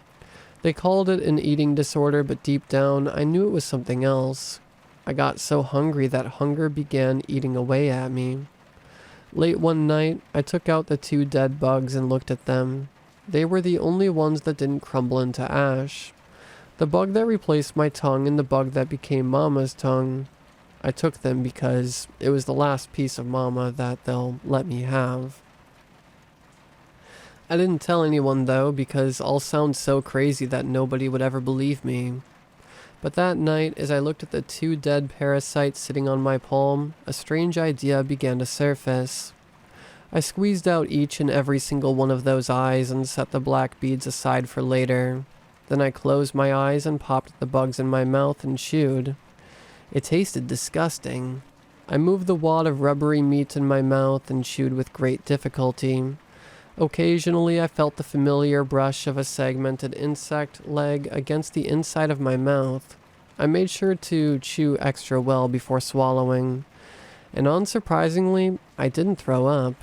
They called it an eating disorder, but deep down, I knew it was something else. I got so hungry that hunger began eating away at me. Late one night, I took out the 2 dead bugs and looked at them. They were the only ones that didn't crumble into ash. The bug that replaced my tongue and the bug that became Mama's tongue. I took them because it was the last piece of Mama that they'll let me have. I didn't tell anyone though, because I'll sound so crazy that nobody would ever believe me. But that night, as I looked at the 2 dead parasites sitting on my palm, a strange idea began to surface. I squeezed out each and every single one of those eyes and set the black beads aside for later. Then I closed my eyes and popped the bugs in my mouth and chewed. It tasted disgusting. I moved the wad of rubbery meat in my mouth and chewed with great difficulty. Occasionally I felt the familiar brush of a segmented insect leg against the inside of my mouth. I made sure to chew extra well before swallowing. And unsurprisingly, I didn't throw up.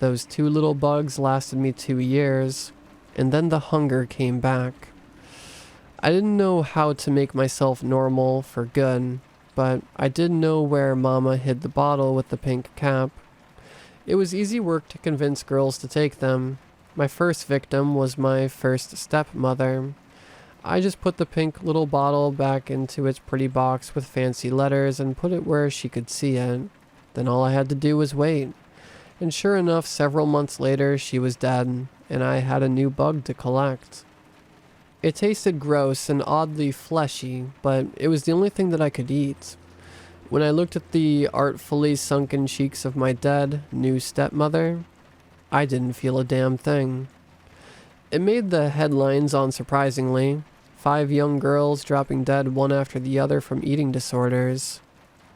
Those 2 little bugs lasted me 2 years, and then the hunger came back. I didn't know how to make myself normal for good, but I did know where Mama hid the bottle with the pink cap. It was easy work to convince girls to take them. My first victim was my first stepmother. I just put the pink little bottle back into its pretty box with fancy letters and put it where she could see it. Then all I had to do was wait. And sure enough, several months later, she was dead, and I had a new bug to collect. It tasted gross and oddly fleshy, but it was the only thing that I could eat. When I looked at the artfully sunken cheeks of my dead, new stepmother, I didn't feel a damn thing. It made the headlines unsurprisingly. 5 young girls dropping dead one after the other from eating disorders.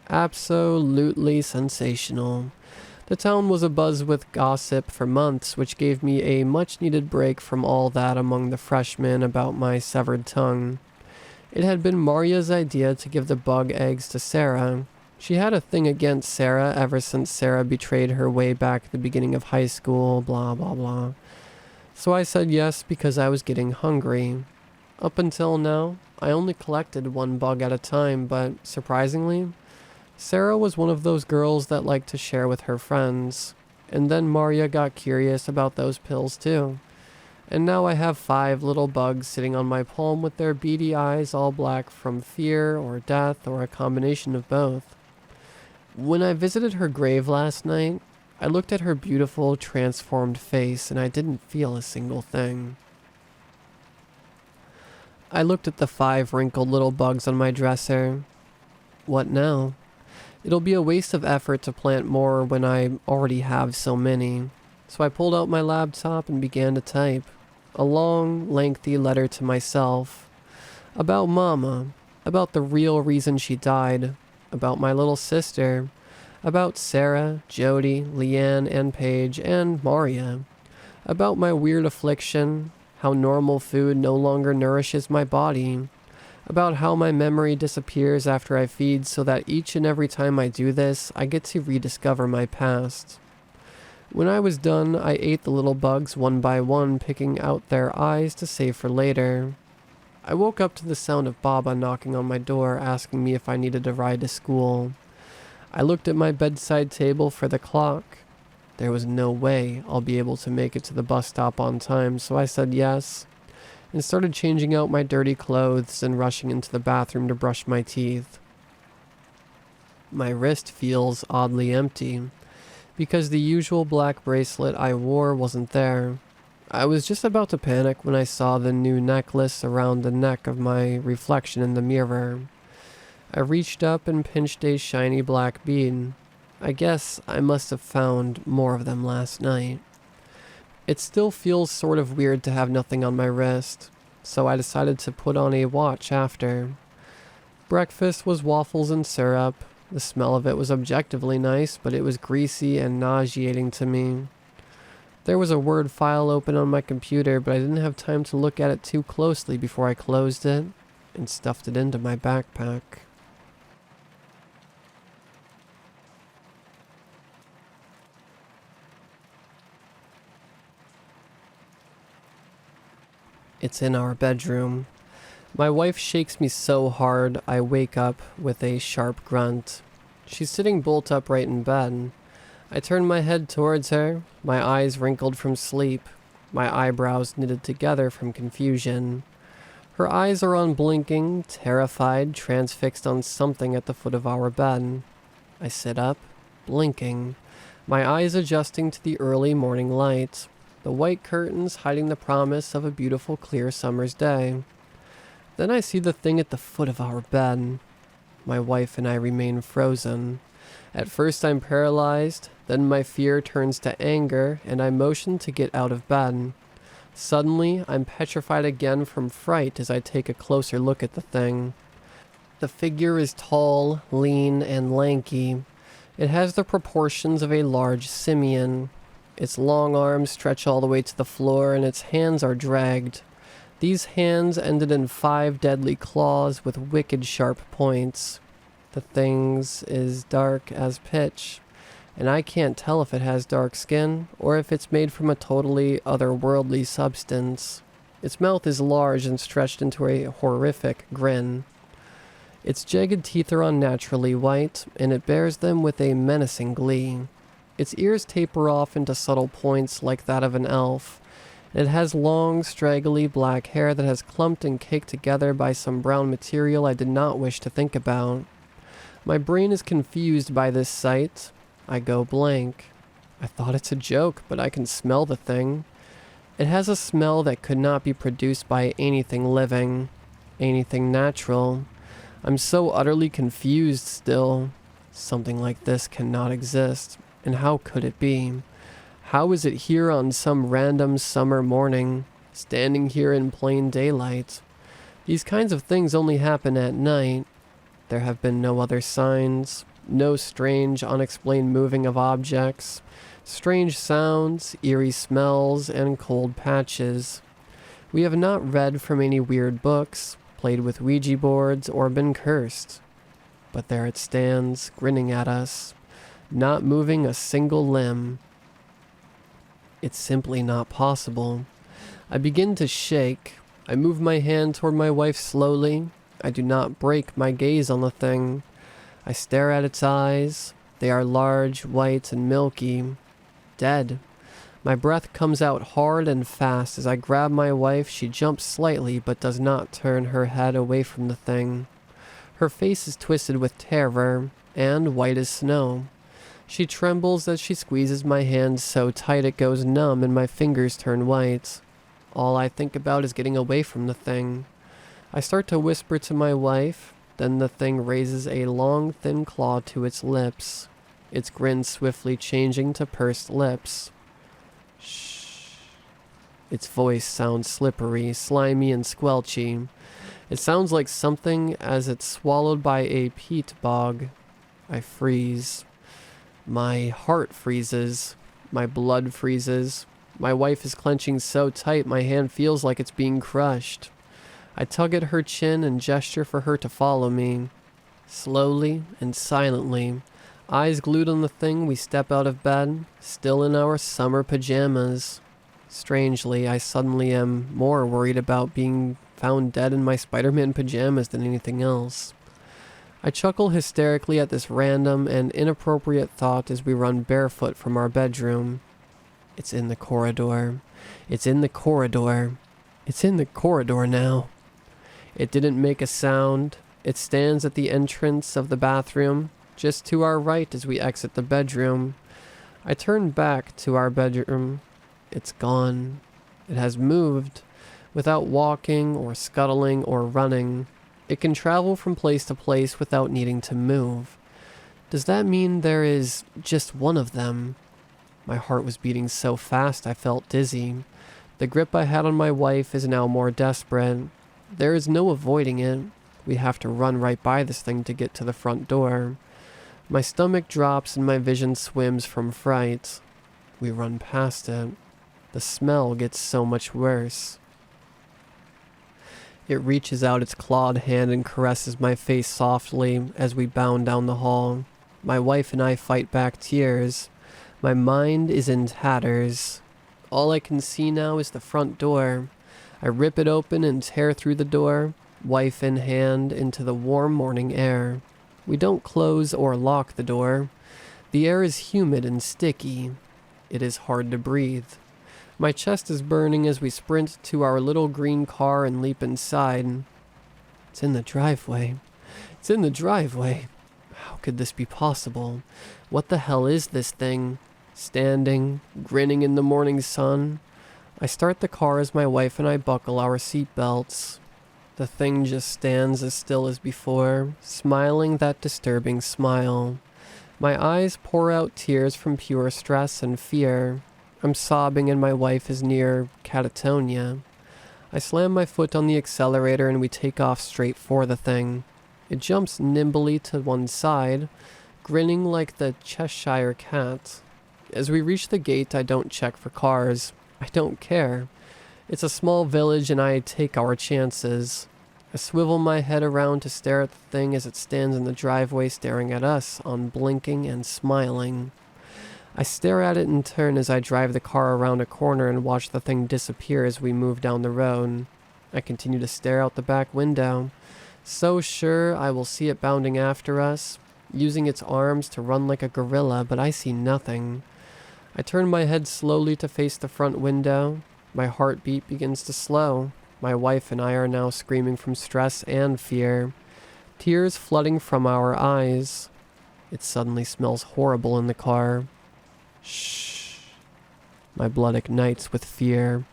Absolutely sensational. The town was abuzz with gossip for months, which gave me a much-needed break from all that among the freshmen about my severed tongue. It had been Maria's idea to give the bug eggs to Sarah. She had a thing against Sarah ever since Sarah betrayed her way back at the beginning of high school, blah blah blah. So I said yes because I was getting hungry. Up until now, I only collected one bug at a time, but surprisingly, Sarah was one of those girls that liked to share with her friends. And then Maria got curious about those pills too. And now I have 5 little bugs sitting on my palm with their beady eyes all black from fear or death or a combination of both. When I visited her grave last night, I looked at her beautiful, transformed face and I didn't feel a single thing. I looked at the 5 wrinkled little bugs on my dresser. What now? It'll be a waste of effort to plant more when I already have so many. So I pulled out my laptop and began to type. A long, lengthy letter to myself. About Mama. About the real reason she died. About my little sister. About Sarah, Jody, Leanne, and Paige, and Maria. About my weird affliction. How normal food no longer nourishes my body. About how my memory disappears after I feed so that each and every time I do this, I get to rediscover my past. When I was done, I ate the little bugs one by one, picking out their eyes to save for later. I woke up to the sound of Baba knocking on my door, asking me if I needed a ride to school. I looked at my bedside table for the clock. There was no way I'll be able to make it to the bus stop on time, so I said yes, and started changing out my dirty clothes and rushing into the bathroom to brush my teeth. My wrist feels oddly empty, because the usual black bracelet I wore wasn't there. I was just about to panic when I saw the new necklace around the neck of my reflection in the mirror. I reached up and pinched a shiny black bead. I guess I must have found more of them last night. It still feels sort of weird to have nothing on my wrist, so I decided to put on a watch after. Breakfast was waffles and syrup. The smell of it was objectively nice, but it was greasy and nauseating to me. There was a Word file open on my computer, but I didn't have time to look at it too closely before I closed it and stuffed it into my backpack. It's in our bedroom. My wife shakes me so hard I wake up with a sharp grunt. She's sitting bolt upright in bed. I turn my head towards her, my eyes wrinkled from sleep, my eyebrows knitted together from confusion. Her eyes are unblinking, terrified, transfixed on something at the foot of our bed. I sit up, blinking, my eyes adjusting to the early morning light, the white curtains hiding the promise of a beautiful clear summer's day. Then I see the thing at the foot of our bed. My wife and I remain frozen. At first I'm paralyzed, then my fear turns to anger and I motion to get out of bed. Suddenly, I'm petrified again from fright as I take a closer look at the thing. The figure is tall, lean, and lanky. It has the proportions of a large simian. Its long arms stretch all the way to the floor and its hands are dragged. These hands ended in 5 deadly claws with wicked sharp points. The thing's is dark as pitch, and I can't tell if it has dark skin or if it's made from a totally otherworldly substance. Its mouth is large and stretched into a horrific grin. Its jagged teeth are unnaturally white, and it bears them with a menacing glee. Its ears taper off into subtle points like that of an elf. It has long, straggly black hair that has clumped and caked together by some brown material I did not wish to think about. My brain is confused by this sight. I go blank. I thought it's a joke, but I can smell the thing. It has a smell that could not be produced by anything living, anything natural. I'm so utterly confused still. Something like this cannot exist, and how could it be? How is it here on some random summer morning, standing here in plain daylight? These kinds of things only happen at night. There have been no other signs, no strange, unexplained moving of objects, strange sounds, eerie smells, and cold patches. We have not read from any weird books, played with Ouija boards, or been cursed. But there it stands, grinning at us, not moving a single limb. It's simply not possible. I begin to shake. I move my hand toward my wife slowly. I do not break my gaze on the thing. I stare at its eyes. They are large, white, and milky. Dead. My breath comes out hard and fast. As I grab my wife, she jumps slightly but does not turn her head away from the thing. Her face is twisted with terror and white as snow. She trembles as she squeezes my hand so tight it goes numb and my fingers turn white. All I think about is getting away from the thing. I start to whisper to my wife, then the thing raises a long, thin claw to its lips, its grin swiftly changing to pursed lips. Shh. Its voice sounds slippery, slimy, and squelchy. It sounds like something as it's swallowed by a peat bog. I freeze. My heart freezes. My blood freezes. My wife is clenching so tight my hand feels like it's being crushed. I tug at her chin and gesture for her to follow me. Slowly and silently, eyes glued on the thing, we step out of bed, still in our summer pajamas. Strangely, I suddenly am more worried about being found dead in my Spider-Man pajamas than anything else. I chuckle hysterically at this random and inappropriate thought as we run barefoot from our bedroom. It's in the corridor. It's in the corridor. It's in the corridor now. It didn't make a sound. It stands at the entrance of the bathroom, just to our right as we exit the bedroom. I turn back to our bedroom. It's gone. It has moved. Without walking or scuttling or running, it can travel from place to place without needing to move. Does that mean there is just one of them? My heart was beating so fast I felt dizzy. The grip I had on my wife is now more desperate. There is no avoiding it. We have to run right by this thing to get to the front door. My stomach drops and my vision swims from fright. We run past it. The smell gets so much worse. It reaches out its clawed hand and caresses my face softly as we bound down the hall. My wife and I fight back tears. My mind is in tatters. All I can see now is the front door. I rip it open and tear through the door, wife in hand, into the warm morning air. We don't close or lock the door. The air is humid and sticky. It is hard to breathe. My chest is burning as we sprint to our little green car and leap inside. It's in the driveway. It's in the driveway. How could this be possible? What the hell is this thing? Standing, grinning in the morning sun. I start the car as my wife and I buckle our seatbelts. The thing just stands as still as before, smiling that disturbing smile. My eyes pour out tears from pure stress and fear. I'm sobbing and my wife is near catatonia. I slam my foot on the accelerator and we take off straight for the thing. It jumps nimbly to one side, grinning like the Cheshire cat. As we reach the gate, I don't check for cars. I don't care. It's a small village and I take our chances. I swivel my head around to stare at the thing as it stands in the driveway staring at us, unblinking and smiling. I stare at it in turn as I drive the car around a corner and watch the thing disappear as we move down the road. I continue to stare out the back window, so sure I will see it bounding after us, using its arms to run like a gorilla, but I see nothing. I turn my head slowly to face the front window. My heartbeat begins to slow. My wife and I are now screaming from stress and fear, tears flooding from our eyes. It suddenly smells horrible in the car. Shh. My blood ignites with fear.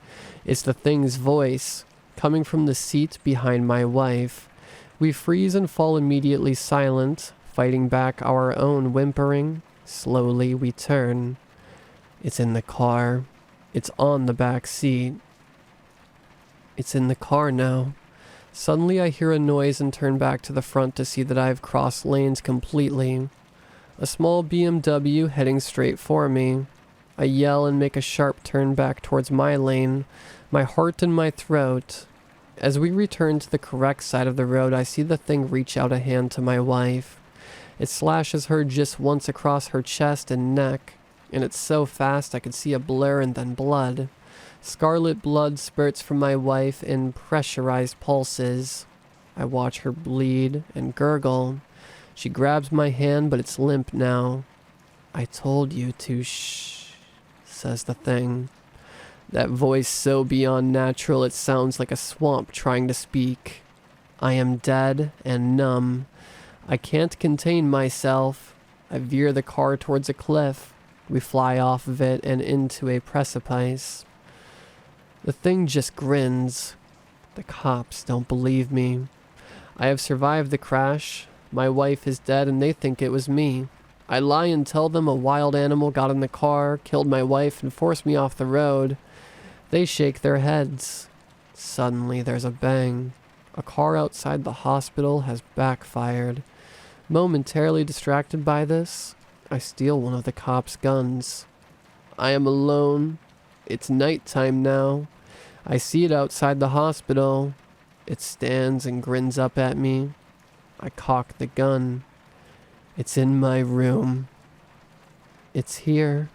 It's the thing's voice, coming from the seat behind my wife. We freeze and fall immediately silent, fighting back our own whimpering. Slowly we turn. It's in the car. It's on the back seat. It's in the car now. Suddenly I hear a noise and turn back to the front to see that I have crossed lanes completely. A small BMW heading straight for me. I yell and make a sharp turn back towards my lane, my heart in my throat. As we return to the correct side of the road, I see the thing reach out a hand to my wife. It slashes her just once across her chest and neck, and it's so fast I could see a blur and then blood. Scarlet blood spurts from my wife in pressurized pulses. I watch her bleed and gurgle. She grabs my hand, but it's limp now. I told you to shh, says the thing. That voice so beyond natural it sounds like a swamp trying to speak. I am dead and numb. I can't contain myself. I veer the car towards a cliff. We fly off of it and into a precipice. The thing just grins. The cops don't believe me. I have survived the crash. My wife is dead and they think it was me. I lie and tell them a wild animal got in the car, killed my wife, and forced me off the road. They shake their heads. Suddenly there's a bang. A car outside the hospital has backfired. Momentarily distracted by this, I steal one of the cops' guns. I am alone. It's nighttime now. I see it outside the hospital. It stands and grins up at me. I cock the gun. It's in my room. It's here.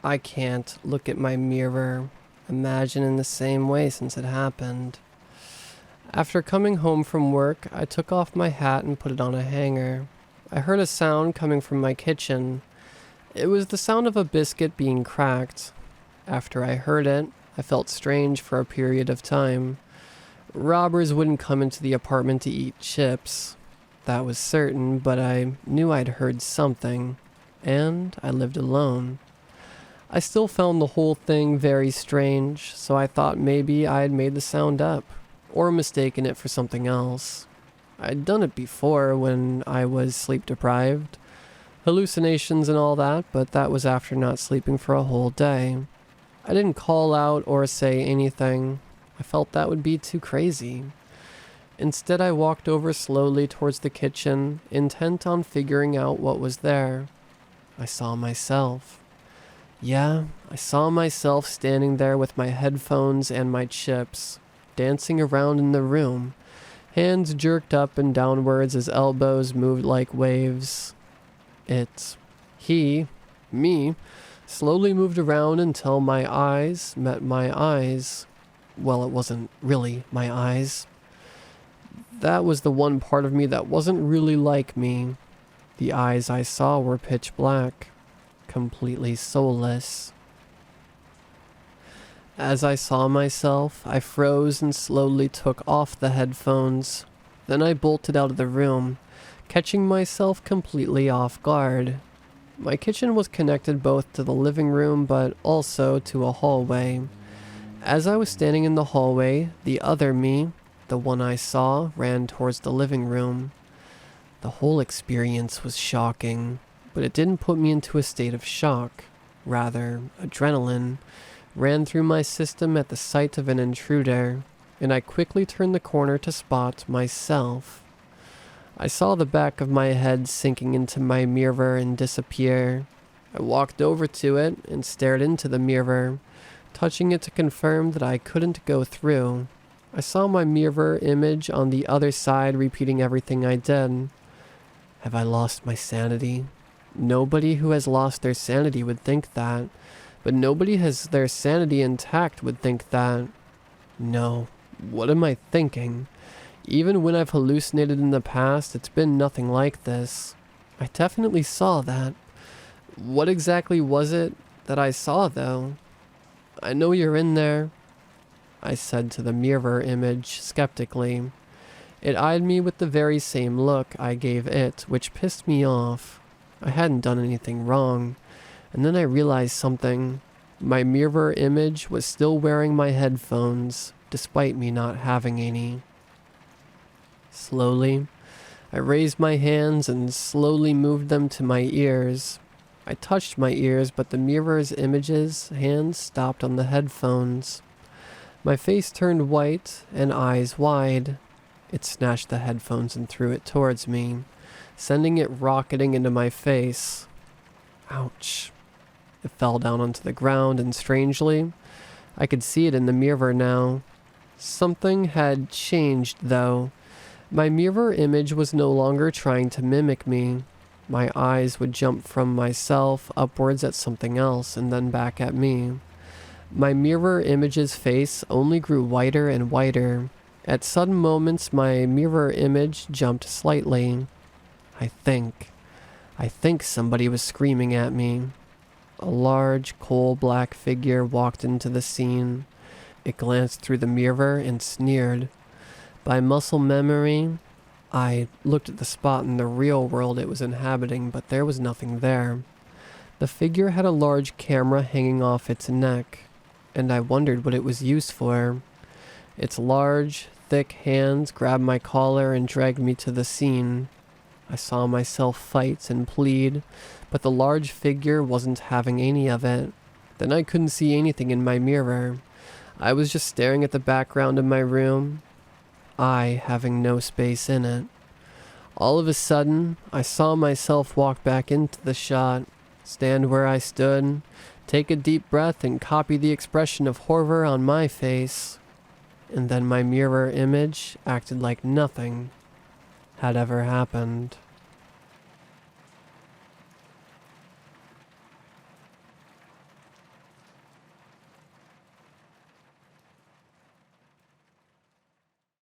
I can't look at my mirror, imagine in the same way since it happened. After coming home from work, I took off my hat and put it on a hanger. I heard a sound coming from my kitchen. It was the sound of a biscuit being cracked. After I heard it, I felt strange for a period of time. Robbers wouldn't come into the apartment to eat chips. That was certain, but I knew I'd heard something, and I lived alone. I still found the whole thing very strange, so I thought maybe I had made the sound up, or mistaken it for something else. I'd done it before when I was sleep deprived. Hallucinations and all that, but that was after not sleeping for a whole day. I didn't call out or say anything. I felt that would be too crazy. Instead, I walked over slowly towards the kitchen, intent on figuring out what was there. I saw myself. Yeah, I saw myself standing there with my headphones and my chips, dancing around in the room, hands jerked up and downwards as elbows moved like waves. Me, slowly moved around until my eyes met my eyes. Well, it wasn't really my eyes. That was the one part of me that wasn't really like me. The eyes I saw were pitch black, completely soulless. As I saw myself, I froze and slowly took off the headphones. Then I bolted out of the room, catching myself completely off guard. My kitchen was connected both to the living room but also to a hallway. As I was standing in the hallway, the other me, the one I saw, ran towards the living room. The whole experience was shocking, but it didn't put me into a state of shock. Rather, adrenaline ran through my system at the sight of an intruder, and I quickly turned the corner to spot myself. I saw the back of my head sinking into my mirror and disappear. I walked over to it and stared into the mirror, touching it to confirm that I couldn't go through. I saw my mirror image on the other side repeating everything I did. Have I lost my sanity? Nobody who has lost their sanity would think that, but nobody has their sanity intact would think that. No, what am I thinking? Even when I've hallucinated in the past, it's been nothing like this. I definitely saw that. What exactly was it that I saw, though? I know you're in there, I said to the mirror image skeptically. It eyed me with the very same look I gave it, which pissed me off. I hadn't done anything wrong, and then I realized something. My mirror image was still wearing my headphones, despite me not having any. Slowly, I raised my hands and slowly moved them to my ears. I touched my ears, but the mirror's image's hands stopped on the headphones. My face turned white and eyes wide. It snatched the headphones and threw it towards me, sending it rocketing into my face. Ouch. It fell down onto the ground, and strangely, I could see it in the mirror now. Something had changed, though. My mirror image was no longer trying to mimic me. My eyes would jump from myself upwards at something else and then back at me. My mirror image's face only grew whiter and whiter. At sudden moments, my mirror image jumped slightly. I think somebody was screaming at me. A large, coal-black figure walked into the scene. It glanced through the mirror and sneered. By muscle memory, I looked at the spot in the real world it was inhabiting, but there was nothing there. The figure had a large camera hanging off its neck, and I wondered what it was used for. Its large, thick hands grabbed my collar and dragged me to the scene. I saw myself fight and plead, but the large figure wasn't having any of it. Then I couldn't see anything in my mirror. I was just staring at the background of my room, I having no space in it. All of a sudden, I saw myself walk back into the shot, stand where I stood, take a deep breath and copy the expression of horror on my face. And then my mirror image acted like nothing had ever happened.